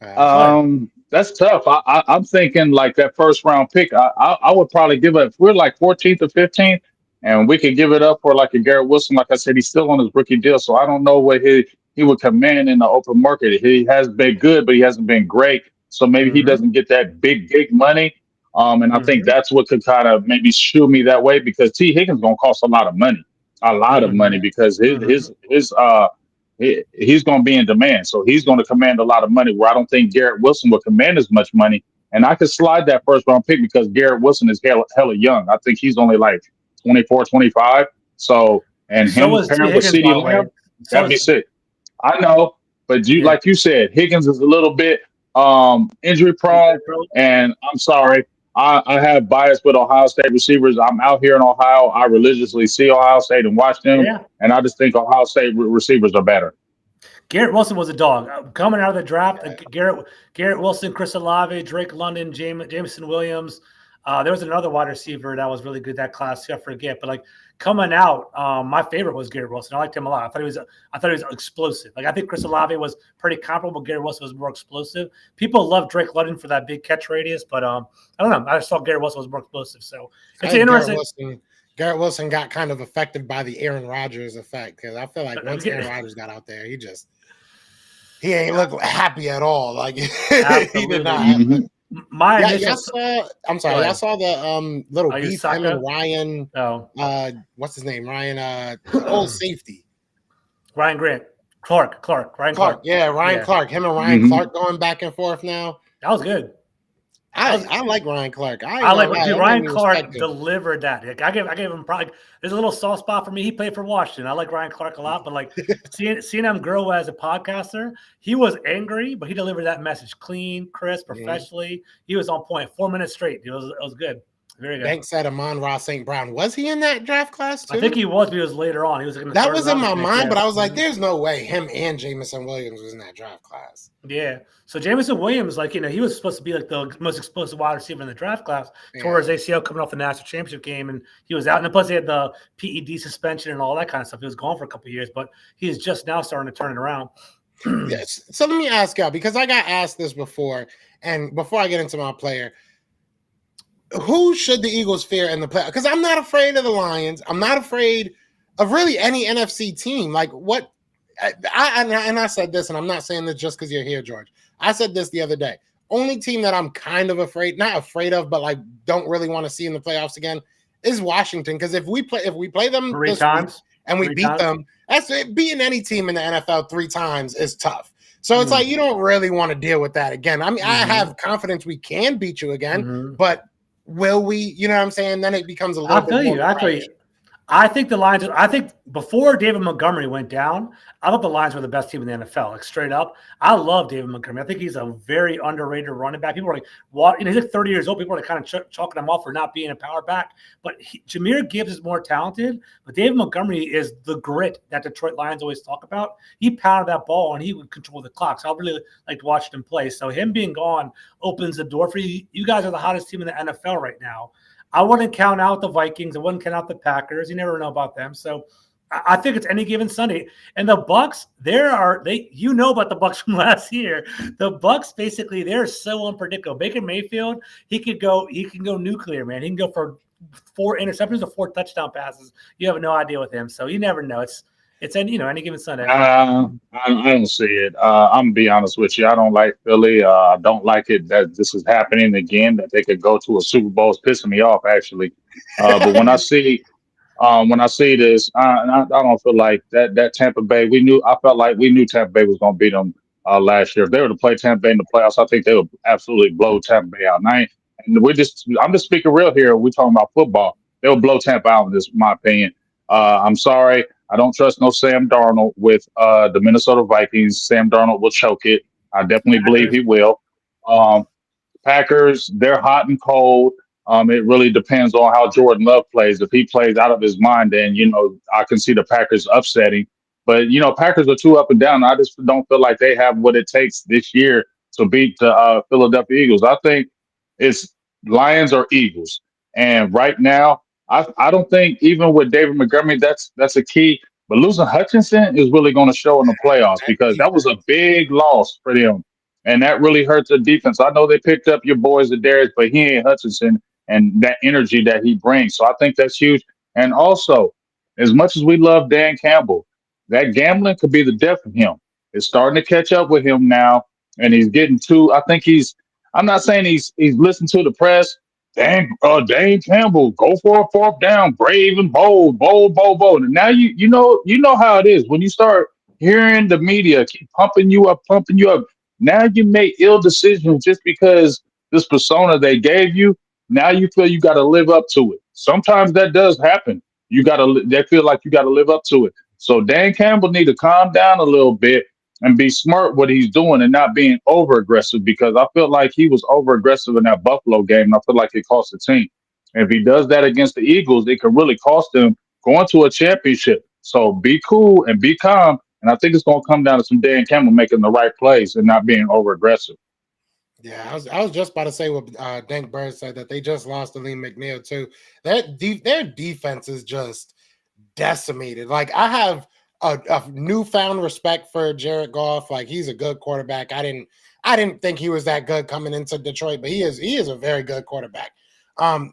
[SPEAKER 2] that.
[SPEAKER 4] That's tough. I'm thinking like that first round pick. I would probably give it. If we're like 14th or 15th, and we could give it up for like a Garrett Wilson. Like I said, he's still on his rookie deal, so I don't know what he would command in the open market. He has been good, but he hasn't been great. So maybe he doesn't get that big money. And I think that's what could kind of maybe shoo me that way, because T. Higgins gonna cost a lot of money, because he's going to be in demand. So he's going to command a lot of money, where I don't think Garrett Wilson will command as much money. And I could slide that first round pick because Garrett Wilson is hella young. I think he's only like 24, 25. So, and him pairing with CeeDee Lamb, that'd be sick. I know, but like you said, Higgins is a little bit injury prone. And I'm sorry, I have bias with Ohio State receivers. I'm out here in Ohio. I religiously see Ohio State and watch them. Yeah. And I just think Ohio State receivers are better.
[SPEAKER 3] Garrett Wilson was a dog. Coming out of the draft, Garrett Wilson, Chris Olave, Drake London, Jameson Williams. There was another wide receiver that was really good that class. I forget, but like coming out, my favorite was Garrett Wilson. I liked him a lot. I thought he was explosive. Like I think Chris Olave was pretty comparable. Garrett Wilson was more explosive. People love Drake London for that big catch radius, but I don't know. I just thought Garrett Wilson was more explosive. So it's interesting.
[SPEAKER 2] Garrett Wilson got kind of affected by the Aaron Rodgers effect, because I feel like once Aaron Rodgers got out there, he ain't look happy at all. Like he did not. I saw the little beef him and Ryan. What's his name? Ryan, old safety.
[SPEAKER 3] Ryan Clark.
[SPEAKER 2] Yeah, Ryan Clark. Him and Ryan Clark going back and forth now.
[SPEAKER 3] That was good.
[SPEAKER 2] I like Ryan Clark.
[SPEAKER 3] Ryan Clark delivered that. Like, I gave him probably. There's a little soft spot for me. He played for Washington. I like Ryan Clark a lot, but like seeing him grow as a podcaster, he was angry, but he delivered that message clean, crisp, professionally. He was on point. 4 minutes straight. It was good. Very good.
[SPEAKER 2] Banks said Amon-Ra St. Brown. Was he in that draft class too?
[SPEAKER 3] I think he was, but he was later on. He was in
[SPEAKER 2] that was in my mind, but I was like, there's no way him and Jameson Williams was in that draft class.
[SPEAKER 3] Yeah. So Jameson Williams, like, he was supposed to be like the most explosive wide receiver in the draft class towards ACL coming off the national championship game, and he was out. And plus, he had the PED suspension and all that kind of stuff. He was gone for a couple of years, but he's just now starting to turn it around.
[SPEAKER 2] Yes. So let me ask y'all, because I got asked this before, and before I get into my player, who should the Eagles fear in the playoffs? Because I'm not afraid of the Lions. I'm not afraid of really any NFC team. Like what? I said this, and I'm not saying this just because you're here, George. I said this the other day. Only team that I'm kind of not afraid of, but like don't really want to see in the playoffs again is Washington. Because if we play them
[SPEAKER 3] 3 times
[SPEAKER 2] and we beat them, that's it. Beating any team in the NFL 3 times is tough. So it's like you don't really want to deal with that again. I mean, I have confidence we can beat you again, but will we? You know what I'm saying? Then it becomes a little bit more.
[SPEAKER 3] Actually, I think the Lions. I think before David Montgomery went down, I thought the Lions were the best team in the NFL. Like straight up, I love David Montgomery. I think he's a very underrated running back. People are like, he's like 30 years old. People are kind of chalking him off for not being a power back. But Jahmyr Gibbs is more talented. But David Montgomery is the grit that Detroit Lions always talk about. He pounded that ball and he would control the clock. So I really like to watch him play. So him being gone opens the door for you. You guys are the hottest team in the NFL right now. I wouldn't count out the Vikings. I wouldn't count out the Packers. You never know about them. So I think it's any given Sunday. And the Bucks, you know about the Bucks from last year. The Bucks basically, they're so unpredictable. Baker Mayfield, he can go nuclear, man. He can go for 4 interceptions or 4 touchdown passes. You have no idea with him. So you never know. It's any given Sunday.
[SPEAKER 4] I don't see it. I'm gonna be honest with you. I don't like Philly. I don't like it that this is happening again. That they could go to a Super Bowl is pissing me off actually. But when I see when I see this, I don't feel like that Tampa Bay. I felt like we knew Tampa Bay was going to beat them last year. If they were to play Tampa Bay in the playoffs, I think they would absolutely blow Tampa Bay out. I'm just speaking real here. We're talking about football. They will blow Tampa out. In this, my opinion. I'm sorry. I don't trust no Sam Darnold with the Minnesota Vikings. Sam Darnold will choke it. I definitely believe he will. Um, Packers, they're hot and cold. It really depends on how Jordan Love plays. If he plays out of his mind, then I can see the Packers upsetting. But Packers are too up and down. I just don't feel like they have what it takes this year to beat the Philadelphia Eagles. I think it's Lions or Eagles. And right now, I don't think even with David Montgomery, that's a key. But losing Hutchinson is really going to show in the playoffs because that was a big loss for them. And that really hurts the defense. I know they picked up your boys, the Darius, but he ain't Hutchinson and that energy that he brings. So I think that's huge. And also, as much as we love Dan Campbell, that gambling could be the death of him. It's starting to catch up with him now, and he's getting too. I'm not saying he's listening to the press. Dane Campbell, go for a fourth down, brave and bold, bold, bold, bold. And now you know how it is when you start hearing the media keep pumping you up, pumping you up. Now you make ill decisions just because this persona they gave you. Now you feel you got to live up to it. Sometimes that does happen. They feel like you got to live up to it. So Dan Campbell need to calm down a little bit and be smart what he's doing and not being over aggressive because I feel like he was over aggressive in that Buffalo game. And I feel like it cost the team. And if he does that against the Eagles, it could really cost them going to a championship. So be cool and be calm. And I think it's going to come down to some Dan Campbell making the right plays and not being over aggressive.
[SPEAKER 2] Yeah, I was just about to say what Dank Bird said, that they just lost to Lee McNeil too. Their defense is just decimated. Like I have a newfound respect for Jared Goff. Like he's a good quarterback. I didn't think he was that good coming into Detroit, but he is a very good quarterback.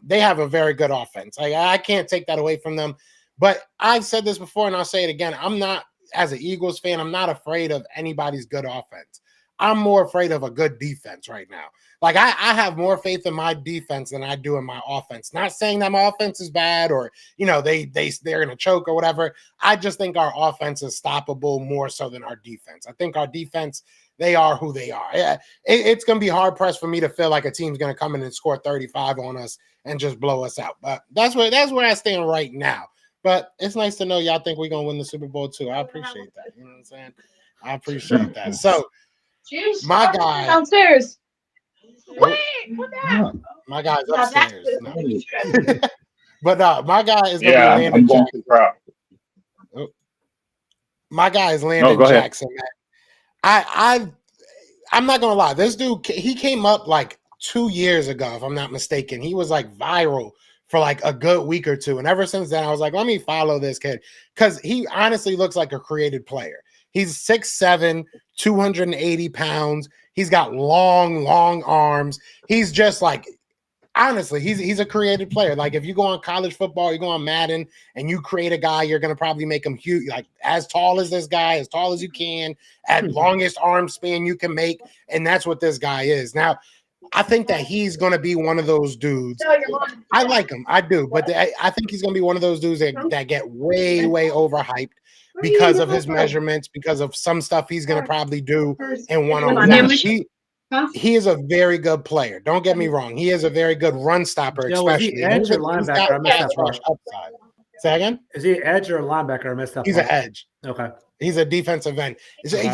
[SPEAKER 2] They have a very good offense. I can't take that away from them. But I've said this before and I'll say it again. I'm not, as an Eagles fan, I'm not afraid of anybody's good offense. I'm more afraid of a good defense right now. Like I have more faith in my defense than I do in my offense. Not saying that my offense is bad or they're gonna choke or whatever. I just think our offense is stoppable more so than our defense. I think our defense, they are who they are. Yeah, it's gonna be hard pressed for me to feel like a team's gonna come in and score 35 on us and just blow us out. But that's where I stand right now. But it's nice to know y'all think we're gonna win the Super Bowl too. I appreciate that. You know what I'm saying? I appreciate that. So my guy
[SPEAKER 5] downstairs.
[SPEAKER 2] Wait, my guy's upstairs. No. But my guy is going to be Landon Jackson. My guy is Landon Jackson. Man. I'm not gonna lie. This dude, he came up like 2 years ago, if I'm not mistaken. He was like viral for like a good week or two, and ever since then, I was like, let me follow this kid because he honestly looks like a created player. He's 6'7", 280 pounds. He's got long arms. He's just like, honestly, he's a creative player. Like if you go on college football, you go on Madden and you create a guy, you're going to probably make him huge, like as tall as this guy, as tall as you can, at longest arm span you can make. And that's what this guy is. Now, I think that he's going to be one of those dudes. I like him. I do. But I think he's going to be one of those dudes that get way overhyped because of his measurements, because of some stuff he's going to probably do in one-on-one. He is a very good player. Don't get me wrong. He is a very good run stopper, especially.
[SPEAKER 3] Is he edge or linebacker? I missed that part.
[SPEAKER 2] Upside. Say again?
[SPEAKER 3] Is he edge or linebacker? I missed that part.
[SPEAKER 2] He's an edge.
[SPEAKER 3] Okay.
[SPEAKER 2] He's a defensive end.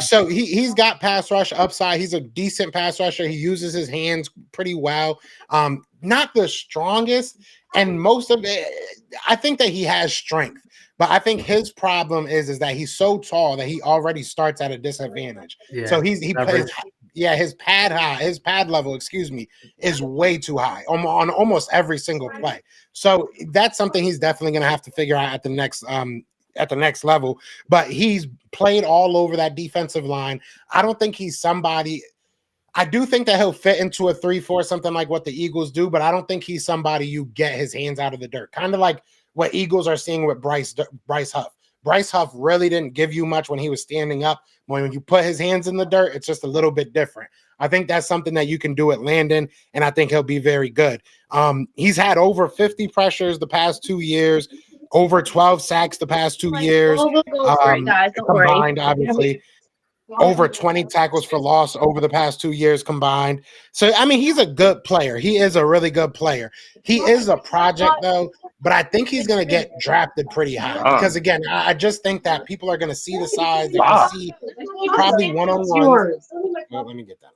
[SPEAKER 2] So he's got pass rush upside. He's a decent pass rusher. He uses his hands pretty well. Not the strongest, and most of it, I think that he has strength. But I think his problem is that he's so tall that he already starts at a disadvantage. Yeah, so he plays. Yeah, his pad level, is way too high on almost every single play. So that's something he's definitely going to have to figure out at the next level. But he's played all over that defensive line. I don't think he's somebody. I do think that he'll fit into a 3-4, something like what the Eagles do, but I don't think he's somebody you get his hands out of the dirt. Kind of like what Eagles are seeing with Bryce Huff. Bryce Huff really didn't give you much when he was standing up. When you put his hands in the dirt, it's just a little bit different. I think that's something that you can do at Landon, and I think he'll be very good. He's had over 50 pressures the past 2 years. over 12 sacks the past 2 years.
[SPEAKER 5] We'll go for it, guys. Don't worry.
[SPEAKER 2] Combined, obviously. Over 20 tackles for loss over the past 2 years combined. So, I mean, he's a good player. He is a really good player. He is a project, though, but I think he's going to get drafted pretty high. Because, again, I just think that people are going to see the size. They're going to see probably one-on-ones. Well, let me get that.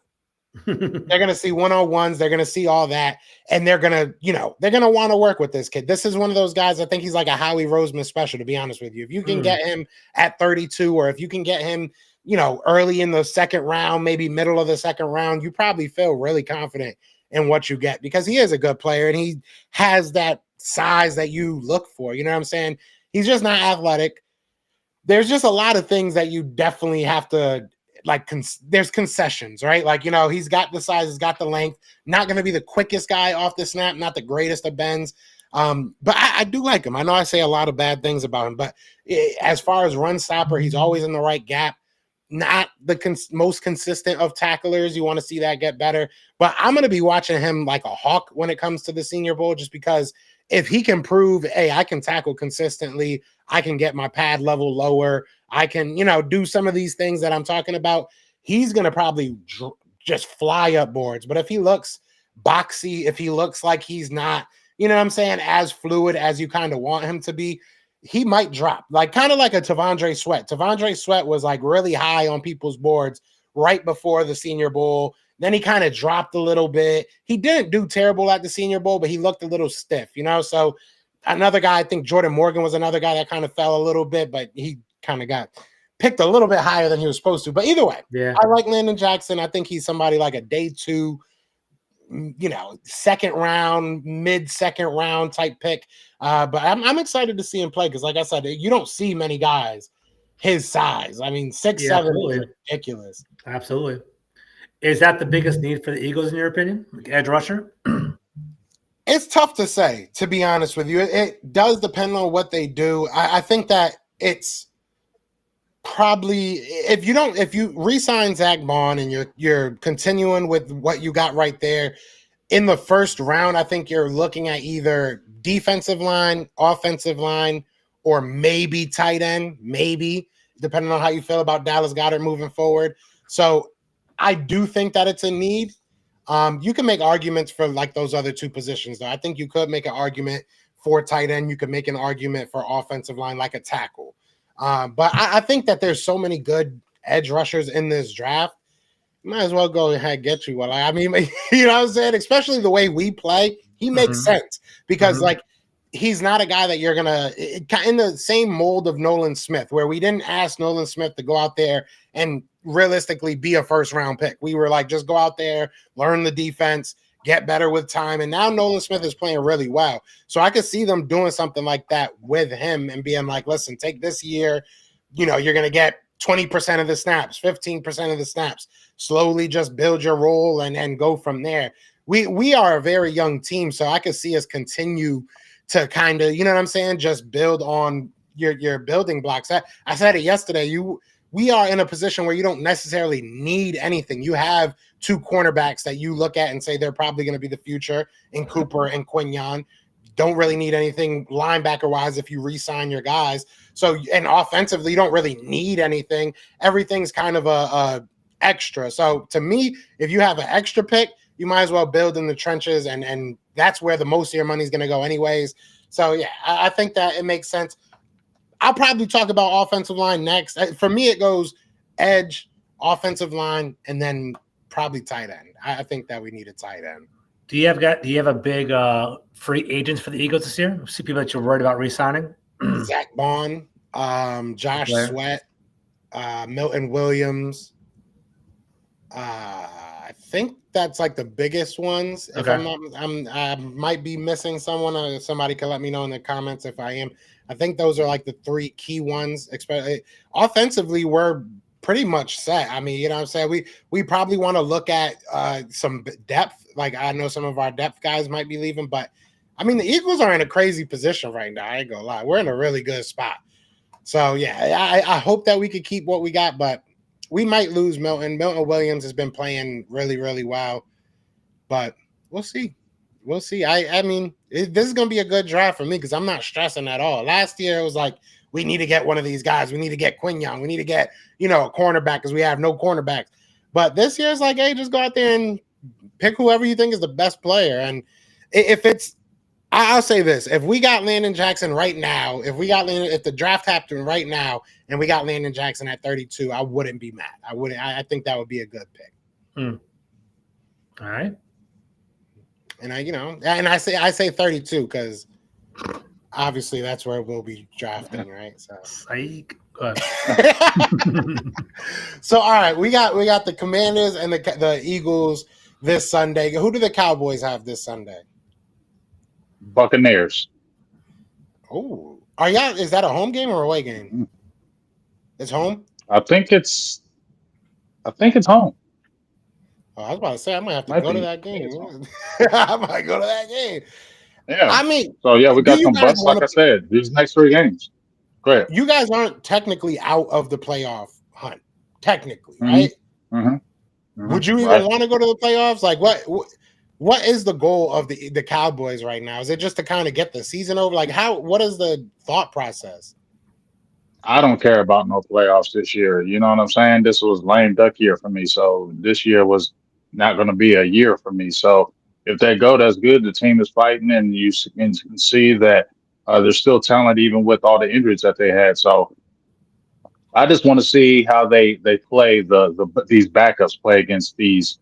[SPEAKER 2] They're going to see one-on-ones. They're going to see all that. And they're going to, they're going to want to work with this kid. This is one of those guys, I think he's like a Howie Roseman special, to be honest with you. If you can get him at 32, or if you can get him, early in the second round, maybe middle of the second round, you probably feel really confident in what you get, because he is a good player and he has that size that you look for. You know what I'm saying? He's just not athletic. There's just a lot of things that you definitely have to there's concessions, right? He's got the size, he's got the length, not going to be the quickest guy off the snap, not the greatest of bends. But I do like him. I know I say a lot of bad things about him, but as far as run stopper, he's always in the right gap. Not the most consistent of tacklers. You want to see that get better. But I'm going to be watching him like a hawk when it comes to the Senior Bowl, just because if he can prove, hey, I can tackle consistently, I can get my pad level lower, I can, do some of these things that I'm talking about, he's going to probably just fly up boards. But if he looks boxy, if he looks like he's not, as fluid as you kind of want him to be, he might drop, kind of like a T'Vondre Sweat. T'Vondre Sweat was really high on people's boards right before the Senior Bowl. Then he kind of dropped a little bit. He didn't do terrible at the Senior Bowl, but he looked a little stiff, So another guy, I think Jordan Morgan was another guy that kind of fell a little bit, but he kind of got picked a little bit higher than he was supposed to. But either way, I like Landon Jackson. I think he's somebody like a day 2, second round, mid-second round type pick. But I'm excited to see him play because, like I said, you don't see many guys his size. I mean, 6'7" is ridiculous.
[SPEAKER 3] Absolutely. Is that the biggest need for the Eagles, in your opinion? Edge rusher?
[SPEAKER 2] It's tough to say, to be honest with you. It does depend on what they do. I think that it's probably if you re-sign Zach Bond and you're continuing with what you got right there in the first round, I think you're looking at either defensive line, offensive line, or maybe tight end, maybe, depending on how you feel about Dallas Goedert moving forward. So I do think that it's a need. You can make arguments for those other two positions, though. I think you could make an argument for tight end. You could make an argument for offensive line, like a tackle. But I think that there's so many good edge rushers in this draft. You might as well go ahead and get you one. I mean, you know what I'm saying? Especially the way we play, he makes sense because he's not a guy that you're going to in the same mold of Nolan Smith, where we didn't ask Nolan Smith to go out there and realistically be a first round pick. We were just go out there, learn the defense, get better with time. And now Nolan Smith is playing really well. So I could see them doing something like that with him and being like, listen, take this year, you're going to get 20% of the snaps, 15% of the snaps, slowly just build your role and go from there. We are a very young team. So I could see us continue to kind of, just build on your building blocks. I said it yesterday, we are in a position where you don't necessarily need anything. You have two cornerbacks that you look at and say they're probably going to be the future in Cooper and Quinyon. Don't really need anything linebacker-wise if you re-sign your guys. So, and offensively, you don't really need anything. Everything's kind of a extra. So, to me, if you have an extra pick, you might as well build in the trenches, and that's where the most of your money is going to go anyways. So, yeah, I think that it makes sense. I'll probably talk about offensive line next. For me, it goes edge, offensive line, and then probably tight end. I think that we need a tight end.
[SPEAKER 3] Do you have a big free agents for the Eagles this year? See people that you're worried about re-signing?
[SPEAKER 2] Zach Bond, Josh Sweat, Milton Williams. I think that's the biggest ones. If I'm not, I might be missing someone. Somebody can let me know in the comments if I am. I think those are the three key ones. Offensively, we're pretty much set. I mean, you know what I'm saying? We probably want to look at some depth. I know some of our depth guys might be leaving, but I mean, the Eagles are in a crazy position right now. I ain't gonna lie. We're in a really good spot. So, yeah, I hope that we could keep what we got, but we might lose Milton. Milton Williams has been playing really, really well, but we'll see. We'll see. I mean, this is going to be a good draft for me because I'm not stressing at all. Last year, it was like, we need to get one of these guys. We need to get Quinn Young. We need to get, a cornerback because we have no cornerbacks. But this year, it's like, hey, just go out there and pick whoever you think is the best player. And if it's, I'll say this: if we got Landon Jackson right now, if the draft happened right now, and we got Landon Jackson at 32, I wouldn't be mad. I wouldn't. I think that would be a good pick.
[SPEAKER 3] All right.
[SPEAKER 2] And I say 32 because obviously that's where we'll be drafting, right? So,
[SPEAKER 3] Psych.
[SPEAKER 2] So all right, we got the Commanders and the Eagles this Sunday. Who do the Cowboys have this Sunday?
[SPEAKER 4] Buccaneers.
[SPEAKER 2] Oh, is that a home game or away game? It's home.
[SPEAKER 4] I think it's home.
[SPEAKER 2] Oh, I was about to say I might have to
[SPEAKER 4] Might
[SPEAKER 2] go
[SPEAKER 4] be.
[SPEAKER 2] to that game. I might go to that game.
[SPEAKER 4] Yeah.
[SPEAKER 2] I mean,
[SPEAKER 4] So yeah, we got
[SPEAKER 2] do you
[SPEAKER 4] some
[SPEAKER 2] guys
[SPEAKER 4] bucks. Like I said, these next 3 games. Go ahead.
[SPEAKER 2] you guys aren't technically out of the playoff hunt, technically, right? Would you even want to go to the playoffs? Like, what is the goal of the Cowboys right now? Is it just to kind of get the season over? Like, what is the thought process?
[SPEAKER 4] I don't care about no playoffs this year. You know what I'm saying? This was lame duck year for me. So this year was not going to be a year for me. So if they go, that's good. The team is fighting, and you can see that there's still talent even with all the injuries that they had. So I just want to see how they play these backups play against these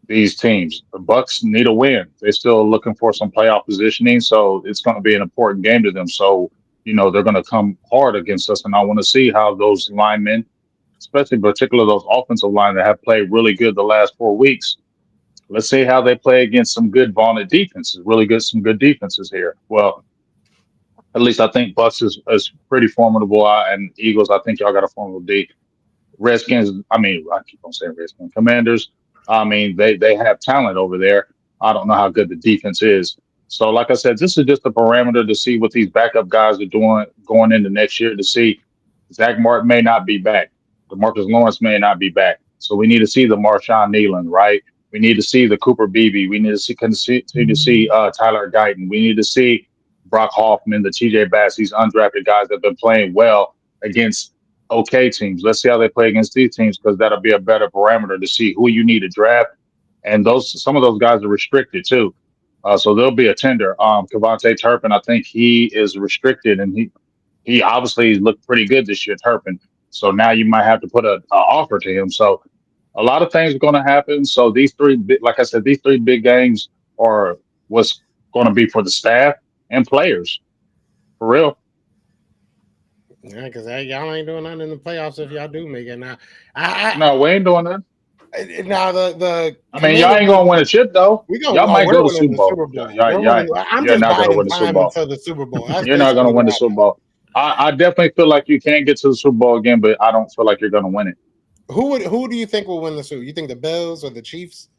[SPEAKER 4] teams. The Bucks need a win. They're still looking for some playoff positioning, so it's going to be an important game to them. So they're going to come hard against us, and I want to see how those linemen, especially particularly those offensive line that have played really good the last 4 weeks. Let's see how they play against some good vaunted defenses, some good defenses here. Well, at least I think Bucks is pretty formidable, and Eagles, I think y'all got a formidable D. Redskins, I keep on saying Redskins. Commanders, they have talent over there. I don't know how good the defense is. So, like I said, this is just a parameter to see what these backup guys are doing going into next year, to see Zach Martin may not be back. DeMarcus Lawrence may not be back. So we need to see the Marshawn Nealon, right? We need to see the Cooper Beebe. We need to see Tyler Guyton. We need to see Brock Hoffman, the TJ Bass, these undrafted guys that have been playing well against okay teams. Let's see how they play against these teams, because that'll be a better parameter to see who you need to draft. And some of those guys are restricted too. So there'll be a tender. KaVontae Turpin, I think he is restricted, and he obviously looked pretty good this year, Turpin. So now you might have to put an offer to him. So a lot of things are going to happen. So these 3, like I said, these 3 big games are what's going to be for the staff and players, for real.
[SPEAKER 2] Yeah, because y'all ain't doing nothing in the playoffs if y'all do make it. Now,
[SPEAKER 4] No, we ain't doing that.
[SPEAKER 2] Now the
[SPEAKER 4] y'all ain't gonna win a chip though.
[SPEAKER 2] Y'all
[SPEAKER 4] might go to the Super Bowl.
[SPEAKER 2] I'm
[SPEAKER 4] You're
[SPEAKER 2] just
[SPEAKER 4] not gonna win
[SPEAKER 2] buying
[SPEAKER 4] the Super
[SPEAKER 2] time
[SPEAKER 4] Bowl.
[SPEAKER 2] until the Super Bowl.
[SPEAKER 4] You're not gonna win the Super Bowl. I definitely feel like you can get to the Super Bowl again, but I don't feel like you're gonna win it.
[SPEAKER 2] Who do you think will win the Super Bowl? You think the Bills or the Chiefs?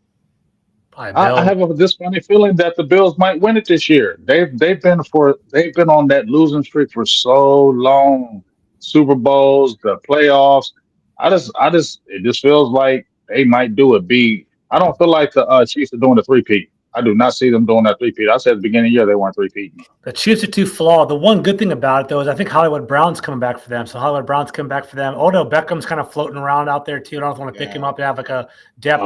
[SPEAKER 4] I have this funny feeling that the Bills might win it this year. They've been on that losing streak for so long. Super Bowls, the playoffs. It just feels like they might do it. I don't feel like the Chiefs are doing the 3-peat. I do not see them doing that 3-peat. I said at the beginning of the year they weren't 3-peating.
[SPEAKER 3] The Chiefs are too flawed. The one good thing about it, though, is I think Hollywood Brown's coming back for them. So Hollywood Brown's coming back for them. Odell Beckham's kind of floating around out there too. I don't want to pick him up and have like a depth.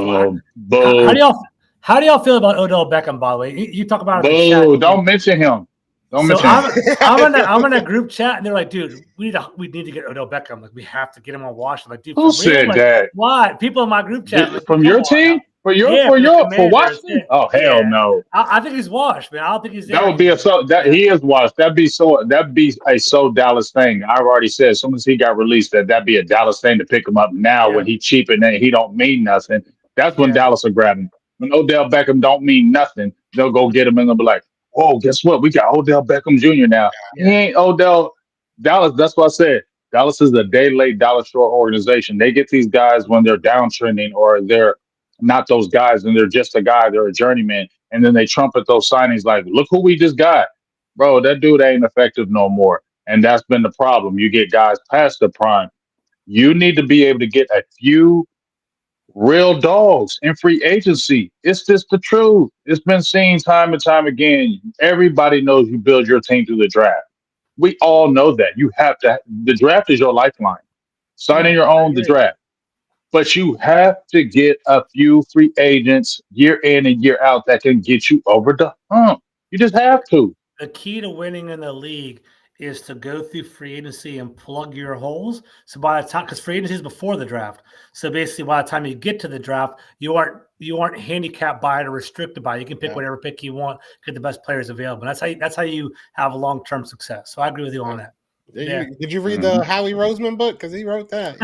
[SPEAKER 3] How do y'all feel about Odell Beckham? By the way, you talk about it. In the chat.
[SPEAKER 4] Don't mention him.
[SPEAKER 3] I'm in a group chat, and they're like, "Dude, we need to get Odell Beckham. Like, we have to get him on Washington." Like, dude,
[SPEAKER 4] who said that?
[SPEAKER 3] What? People in my group chat
[SPEAKER 4] from your team? For Washington? Oh hell no!
[SPEAKER 3] I think he's washed, man. I don't think he's there.
[SPEAKER 4] That would be he is washed. That'd be a so Dallas thing. I've already said as soon as he got released that'd be a Dallas thing to pick him up now when he cheap and he don't mean nothing. That's when Dallas will grab him. When Odell Beckham don't mean nothing, they'll go get him and they'll be like, "Oh, guess what? We got Odell Beckham Jr. now." He ain't Odell. Dallas. That's what I said. Dallas is a day late, dollar short organization. They get these guys when they're downtrending or they're not those guys and they're just a guy. They're a journeyman, and then they trumpet those signings like, "Look who we just got, bro. That dude ain't effective no more." And that's been the problem. You get guys past the prime. You need to be able to get a few real dogs in free agency. It's just the truth. It's been seen time and time again. Everybody knows you build your team through the draft. We all know that. You have to. The draft is your lifeline. Signing your own the draft. But you have to get a few free agents year in and year out that can get you over the hump. You just have to.
[SPEAKER 3] The key to winning in the league is to go through free agency and plug your holes. So by the time, because free agency is before the draft, so basically by the time you get to the draft, you aren't handicapped by it or restricted by it. You can pick whatever pick you want, get the best players available. That's how you have a long-term success. So I agree with you on that.
[SPEAKER 2] Did you read the Howie Roseman book? Because he wrote that.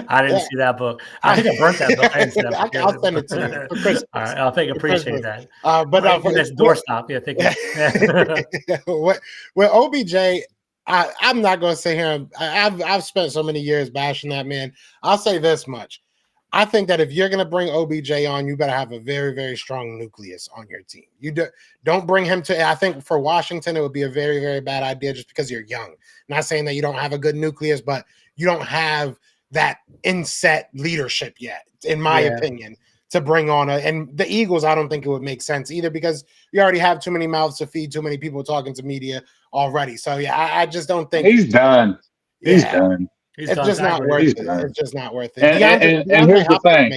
[SPEAKER 3] I didn't see that book. I think I burnt that book. I didn't see that book.
[SPEAKER 2] I'll send it to you for Christmas.
[SPEAKER 3] All right, I think I appreciate that.
[SPEAKER 2] But
[SPEAKER 3] that's doorstop. Yeah, thank you.
[SPEAKER 2] With OBJ, I'm not going to sit here. I've spent so many years bashing that man. I'll say this much. I think that if you're going to bring OBJ on, you better have a very, very strong nucleus on your team. You don't bring him to. I think for Washington, it would be a very, very bad idea just because you're young. Not saying that you don't have a good nucleus, but you don't have that inset leadership yet, in my opinion, to bring on and the Eagles. I don't think it would make sense either because you already have too many mouths to feed, too many people talking to media already. So I just don't think
[SPEAKER 4] he's done. He's done.
[SPEAKER 2] It's just not worth it. It's just not worth it.
[SPEAKER 4] And here's the thing.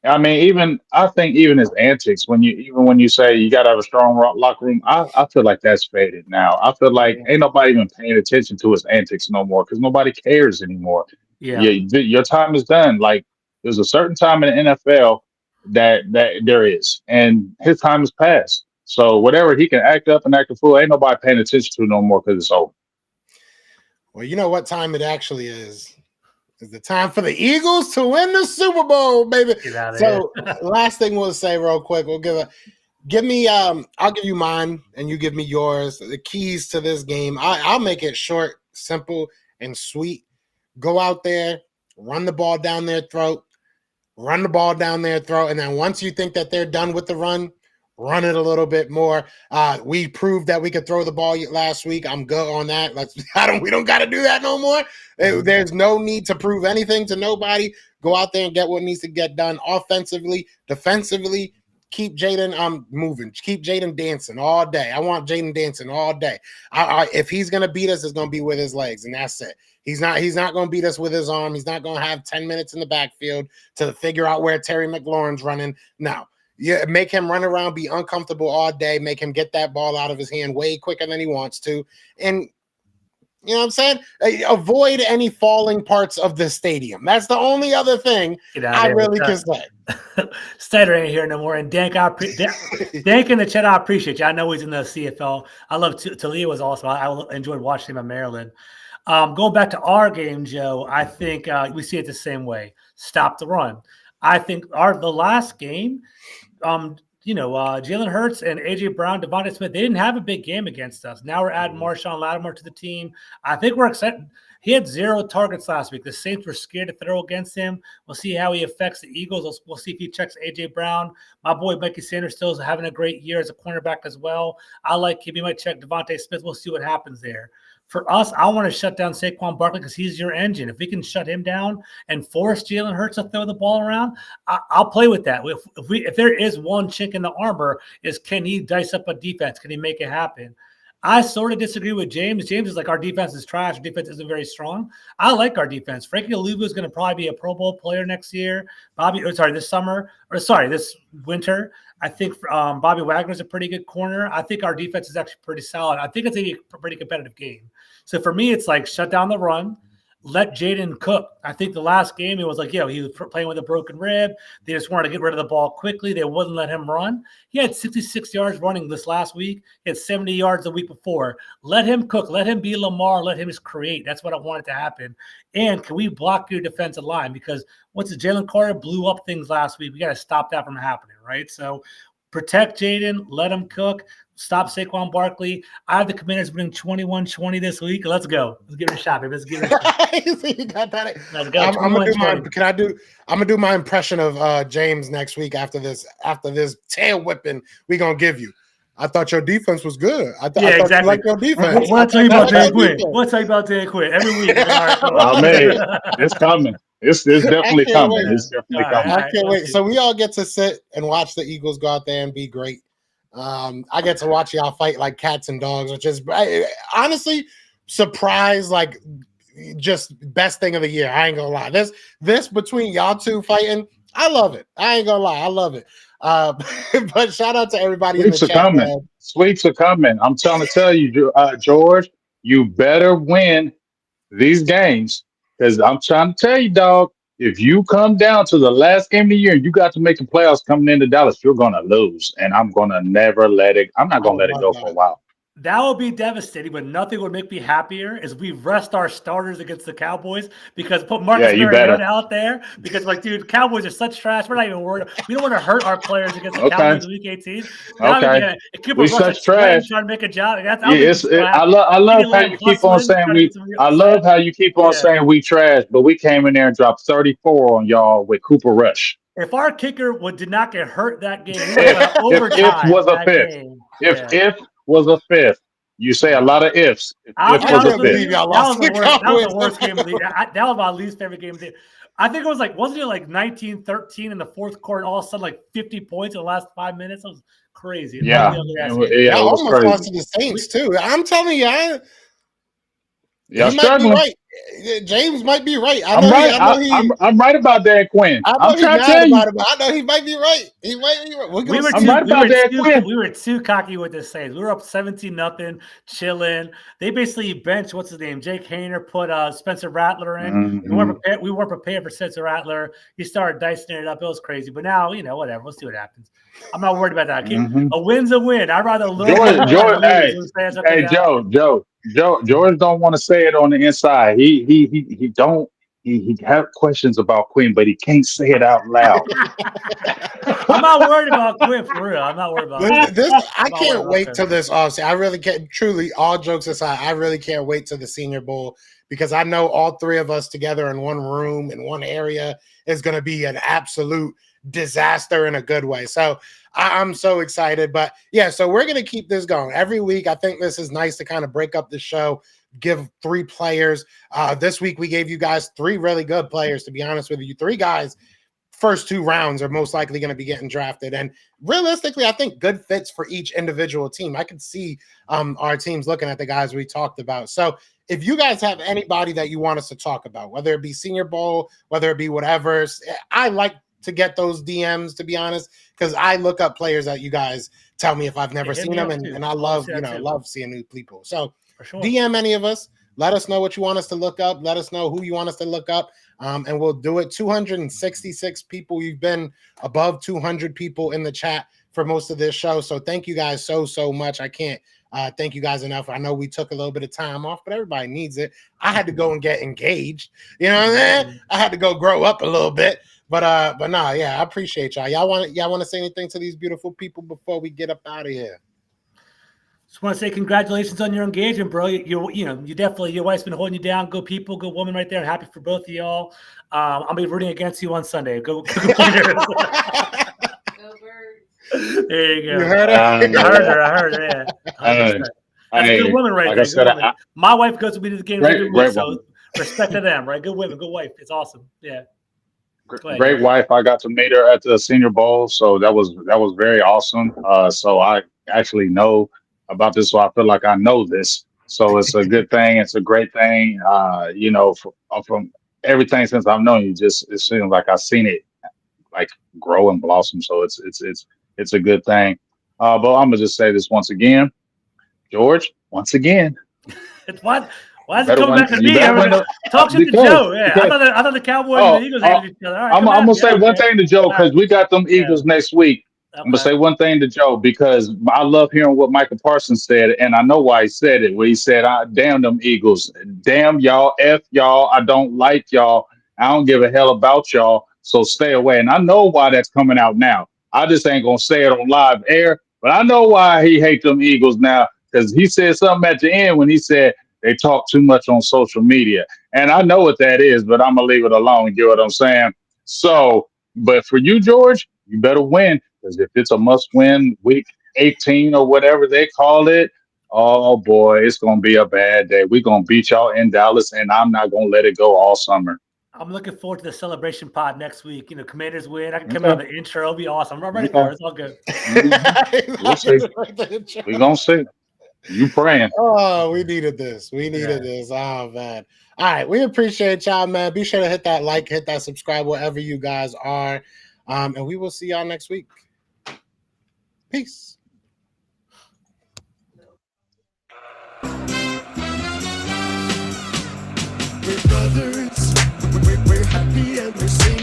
[SPEAKER 4] I mean, I think his antics when you say you got to have a strong locker room, I feel like that's faded now. I feel like ain't nobody even paying attention to his antics no more because nobody cares anymore. Yeah, your time is done. Like there's a certain time in the NFL that there is, and his time is past. So whatever he can act up and act a fool, ain't nobody paying attention to no more because it's over.
[SPEAKER 2] Well, you know what time it actually is. It's the time for the Eagles to win the Super Bowl, baby. So last thing we'll say real quick, we'll give me I'll give you mine and you give me yours. The keys to this game. I'll make it short, simple, and sweet. Go out there, run the ball down their throat, and then once you think that they're done with the run it a little bit more. We proved that we could throw the ball last week. I'm good on that. We don't got to do that no more. There's no need to prove anything to nobody. Go out there and get what needs to get done offensively, defensively. Keep Jaden moving. Keep Jaden dancing all day. I want Jaden dancing all day. If he's gonna beat us, it's gonna be with his legs, and that's it. He's not gonna beat us with his arm. He's not gonna have 10 minutes in the backfield to figure out where Terry McLaurin's running. No. Yeah, make him run around, be uncomfortable all day, make him get that ball out of his hand way quicker than he wants to. And you know what I'm saying? Avoid any falling parts of the stadium. That's the only other thing I really can say.
[SPEAKER 3] Stater ain't here no more. And Dank in the chat, I appreciate you. I know he's in the CFL. I love Talia was awesome. I enjoyed watching him in Maryland. Going back to our game, Joe, I think we see it the same way. Stop the run. I think the last game, Jalen Hurts and AJ Brown, Devontae Smith, they didn't have a big game against us. Now we're adding Marshawn Lattimore to the team. I think we're excited. He had 0 targets last week. The Saints were scared to throw against him. We'll see how he affects the Eagles. We'll see if he checks AJ Brown. My boy Mikey Sanders still is having a great year as a cornerback as well. I like him. He might check Devontae Smith. We'll see what happens there. For us, I want to shut down Saquon Barkley because he's your engine. If we can shut him down and force Jalen Hurts to throw the ball around, I'll play with that. If there is one chink in the armor, can he dice up a defense? Can he make it happen? I sort of disagree with James. James is like, our defense is trash. Our defense isn't very strong. I like our defense. Frankie Luvu is going to probably be a Pro Bowl player next year. This winter. I think Bobby Wagner's a pretty good corner. I think our defense is actually pretty solid. I think it's a pretty competitive game. So for me, it's like shut down the run. Let Jaden cook. I think the last game, it was like, he was playing with a broken rib. They just wanted to get rid of the ball quickly. They wouldn't let him run. He had 66 yards running this last week. He had 70 yards the week before. Let him cook. Let him be Lamar. Let him just create. That's what I wanted to happen. And can we block your defensive line? Because once Jalen Carter blew up things last week, we got to stop that from happening, right? So protect Jaden. Let him cook. Stop Saquon Barkley. I have the Commanders winning 21-20 this week. Let's go. Let's give it a shot, baby. Let's give it a shot.
[SPEAKER 2] You got that?
[SPEAKER 3] Let's go.
[SPEAKER 2] I'm gonna do my impression of James next week after this tail whipping we're gonna give you. I thought your defense was good. I thought you liked your defense.
[SPEAKER 3] We'll tell you about Dan Quinn. Every week.
[SPEAKER 4] Oh man, it's coming. It's
[SPEAKER 2] I
[SPEAKER 4] definitely
[SPEAKER 2] can't
[SPEAKER 4] coming.
[SPEAKER 2] wait.
[SPEAKER 4] It's definitely
[SPEAKER 3] All right,
[SPEAKER 4] coming.
[SPEAKER 3] all
[SPEAKER 2] I
[SPEAKER 3] right,
[SPEAKER 2] can't
[SPEAKER 3] let's
[SPEAKER 2] wait.
[SPEAKER 3] see.
[SPEAKER 2] So we all get to sit and watch the Eagles go out there and be great. I get to watch y'all fight like cats and dogs, which is honestly surprise, like just best thing of the year. I ain't gonna lie. This between y'all two fighting, I love it. I ain't gonna lie, I love it. But shout out to everybody in the
[SPEAKER 4] Sweeps are
[SPEAKER 2] chat,
[SPEAKER 4] coming.
[SPEAKER 2] man.
[SPEAKER 4] Sweeps are coming. I'm trying to tell you, George, you better win these games because I'm trying to tell you, dog. If you come down to the last game of the year and you got to make the playoffs coming into Dallas, you're gonna lose, and I'm gonna never let it. I'm not
[SPEAKER 2] I
[SPEAKER 4] gonna
[SPEAKER 2] would
[SPEAKER 4] let it
[SPEAKER 2] love
[SPEAKER 4] go for a
[SPEAKER 2] that.
[SPEAKER 4] while.
[SPEAKER 3] That would be devastating, but nothing would make me happier is we rest our starters against the Cowboys because put
[SPEAKER 4] Yeah,
[SPEAKER 3] Marcus
[SPEAKER 4] you
[SPEAKER 3] Mariota
[SPEAKER 4] better.
[SPEAKER 3] out there because, like, dude, Cowboys are such trash. We're not even worried. We don't want to hurt our players against the
[SPEAKER 4] Okay,
[SPEAKER 3] Cowboys week 18. Now
[SPEAKER 4] okay.
[SPEAKER 3] and Cooper
[SPEAKER 4] We
[SPEAKER 3] Rush like
[SPEAKER 4] such
[SPEAKER 3] sweating,
[SPEAKER 4] trash.
[SPEAKER 3] trying to make a job. That'll
[SPEAKER 4] Yeah,
[SPEAKER 3] make me so
[SPEAKER 4] I
[SPEAKER 3] happy.
[SPEAKER 4] love
[SPEAKER 3] CeeDee
[SPEAKER 4] how
[SPEAKER 3] Lamb
[SPEAKER 4] you keep on
[SPEAKER 3] hustling,
[SPEAKER 4] saying
[SPEAKER 3] trying to
[SPEAKER 4] we.
[SPEAKER 3] get some real
[SPEAKER 4] I love
[SPEAKER 3] slam.
[SPEAKER 4] how you keep on
[SPEAKER 3] Yeah.
[SPEAKER 4] saying we trash, but we came in there and dropped 34 on y'all with Cooper Rush.
[SPEAKER 3] If our kicker did not get hurt that game, we would have gone
[SPEAKER 4] If
[SPEAKER 3] overtime
[SPEAKER 4] was a
[SPEAKER 3] that
[SPEAKER 4] fifth,
[SPEAKER 3] game.
[SPEAKER 4] if
[SPEAKER 3] Yeah.
[SPEAKER 4] if was a fifth, you say a lot of ifs.
[SPEAKER 3] I'll
[SPEAKER 4] If
[SPEAKER 3] be
[SPEAKER 2] I
[SPEAKER 4] was a
[SPEAKER 3] honest
[SPEAKER 2] can't
[SPEAKER 3] with
[SPEAKER 4] fifth.
[SPEAKER 2] believe
[SPEAKER 3] you.
[SPEAKER 2] y'all
[SPEAKER 3] That
[SPEAKER 2] lost
[SPEAKER 3] was
[SPEAKER 2] to
[SPEAKER 3] the
[SPEAKER 2] the
[SPEAKER 3] worst. That was the
[SPEAKER 2] Cowboys.
[SPEAKER 3] worst game of the year. That was my least favorite game of the year. I think it was like, wasn't it like 19-13 in the fourth quarter? All of a sudden, like 50 points in the last 5 minutes. It was crazy.
[SPEAKER 4] Yeah,
[SPEAKER 3] Ugly, ugly ass
[SPEAKER 4] it,
[SPEAKER 3] game.
[SPEAKER 4] yeah,
[SPEAKER 2] Y'all
[SPEAKER 4] it was
[SPEAKER 2] almost lost
[SPEAKER 4] crazy.
[SPEAKER 2] to the Saints too. I'm telling you,
[SPEAKER 4] Y'all
[SPEAKER 2] he might be
[SPEAKER 4] struggling.
[SPEAKER 2] right. James might be right.
[SPEAKER 4] I'm right. I'm right about Dan Quinn.
[SPEAKER 2] I
[SPEAKER 4] I'm
[SPEAKER 2] know he's
[SPEAKER 4] trying to
[SPEAKER 2] mad
[SPEAKER 4] tell you.
[SPEAKER 2] about it, but I know he might be right. He might be right. We're
[SPEAKER 3] We
[SPEAKER 2] gonna
[SPEAKER 3] were
[SPEAKER 2] see.
[SPEAKER 4] I'm right about Dan Quinn.
[SPEAKER 3] we were too cocky with the Saints. We were up 17-0, chilling. They basically benched what's his name, Jake Hayner, put Spencer Rattler in.
[SPEAKER 4] Mhm.
[SPEAKER 3] We weren't prepared for Spencer Rattler. He started dicing it up. It was crazy. But now, whatever. We'll see what happens. I'm not worried about that.
[SPEAKER 4] Mhm.
[SPEAKER 3] A win's a win. I'd rather lose than
[SPEAKER 4] George,
[SPEAKER 3] lose.
[SPEAKER 4] hey,
[SPEAKER 3] You know what I'm saying?
[SPEAKER 4] George don't want to say it on the inside. He don't. He have questions about Quinn, but he can't say it out loud.
[SPEAKER 3] I'm not worried about Quinn for real. I'm not worried about Quinn.
[SPEAKER 2] This I
[SPEAKER 3] I'm not worried
[SPEAKER 2] can't
[SPEAKER 3] about
[SPEAKER 2] wait
[SPEAKER 3] Quinn.
[SPEAKER 2] till this offseason. I really can't. Truly, all jokes aside, I really can't wait till the Senior Bowl because I know all three of us together in one room in one area is going to be an absolute disaster in a good way. So I'm so excited. But yeah, so we're going to keep this going every week. I think this is nice to kind of break up the show. Give three players. This week we gave you guys three really good players. To be honest with you, three guys. First two rounds are most likely going to be getting drafted. And realistically, I think good fits for each individual team. I could see our teams looking at the guys we talked about. So if you guys have anybody that you want us to talk about, whether it be Senior Bowl, whether it be whatever, I like to get those DMs, to be honest, because I look up players that you guys tell me if I've never seen them. And I love, love seeing new people. So
[SPEAKER 3] for sure.
[SPEAKER 2] DM any of us. Let us know what you want us to look up. Let us know who you want us to look up. And we'll do it. 266 people. You've been above 200 people in the chat for most of this show. So thank you guys so much. I can't thank you guys enough. I know we took a little bit of time off, but everybody needs it. I had to go and get engaged. You know what I'm saying? I had to go grow up a little bit. But no, yeah, I appreciate y'all. Y'all want to say anything to these beautiful people before we get up out of here?
[SPEAKER 3] Just want to say congratulations on your engagement, bro. You definitely, your wife's been holding you down. Good people, good woman right there. Happy for both of y'all. I'll be rooting against you on Sunday. Go Warriors.
[SPEAKER 5] Go Birds.
[SPEAKER 3] There you go.
[SPEAKER 2] You heard her?
[SPEAKER 3] I heard her. Yeah. 100%. That's a good woman right
[SPEAKER 4] like
[SPEAKER 3] there.
[SPEAKER 4] I said,
[SPEAKER 3] My wife goes with me to the games every week,
[SPEAKER 4] great
[SPEAKER 3] so
[SPEAKER 4] woman.
[SPEAKER 3] respect to them, right? Good women, good wife. It's awesome. Yeah.
[SPEAKER 4] Great wife. I got to meet her at the Senior Bowl, so that was very awesome. So I actually know about this, so I feel like I know this. So it's a good thing. It's a great thing. From everything since I've known you, it seems like I've seen it like grow and blossom. So it's a good thing. But I'm gonna just say this once again, George. Once again,
[SPEAKER 3] it's what. Why is it coming back to me? Talk to Joe. Yeah, I thought the Cowboys and the Eagles hated each other. All right,
[SPEAKER 4] I'm gonna say one thing to Joe because we got them Eagles next week.
[SPEAKER 3] Okay.
[SPEAKER 4] I'm gonna say one thing to Joe because I love hearing what Michael Parsons said, and I know why he said it. Where he said, "Damn them Eagles, damn y'all, f y'all. I don't like y'all. I don't give a hell about y'all. So stay away." And I know why that's coming out now. I just ain't gonna say it on live air, but I know why he hates them Eagles now because he said something at the end when he said they talk too much on social media, and I know what that is, but I'm gonna leave it alone. You get what I'm saying? So, but for you, George, you better win. Because if it's a must-win week 18 or whatever they call it, oh boy, it's gonna be a bad day. We're gonna beat y'all in Dallas, and I'm not gonna let it go all summer.
[SPEAKER 3] I'm looking forward to the celebration pod next week. Commanders win. I can come out on the intro. It'll be awesome. I'm ready for it. It's all good.
[SPEAKER 4] We'll see. We're gonna see. You praying.
[SPEAKER 2] Oh, we needed this. We needed this. Oh, man. All right. We appreciate y'all, man. Be sure to hit that like, hit that subscribe wherever you guys are. And we will see y'all next week. Peace.
[SPEAKER 1] We're brothers. We're happy and we're singing.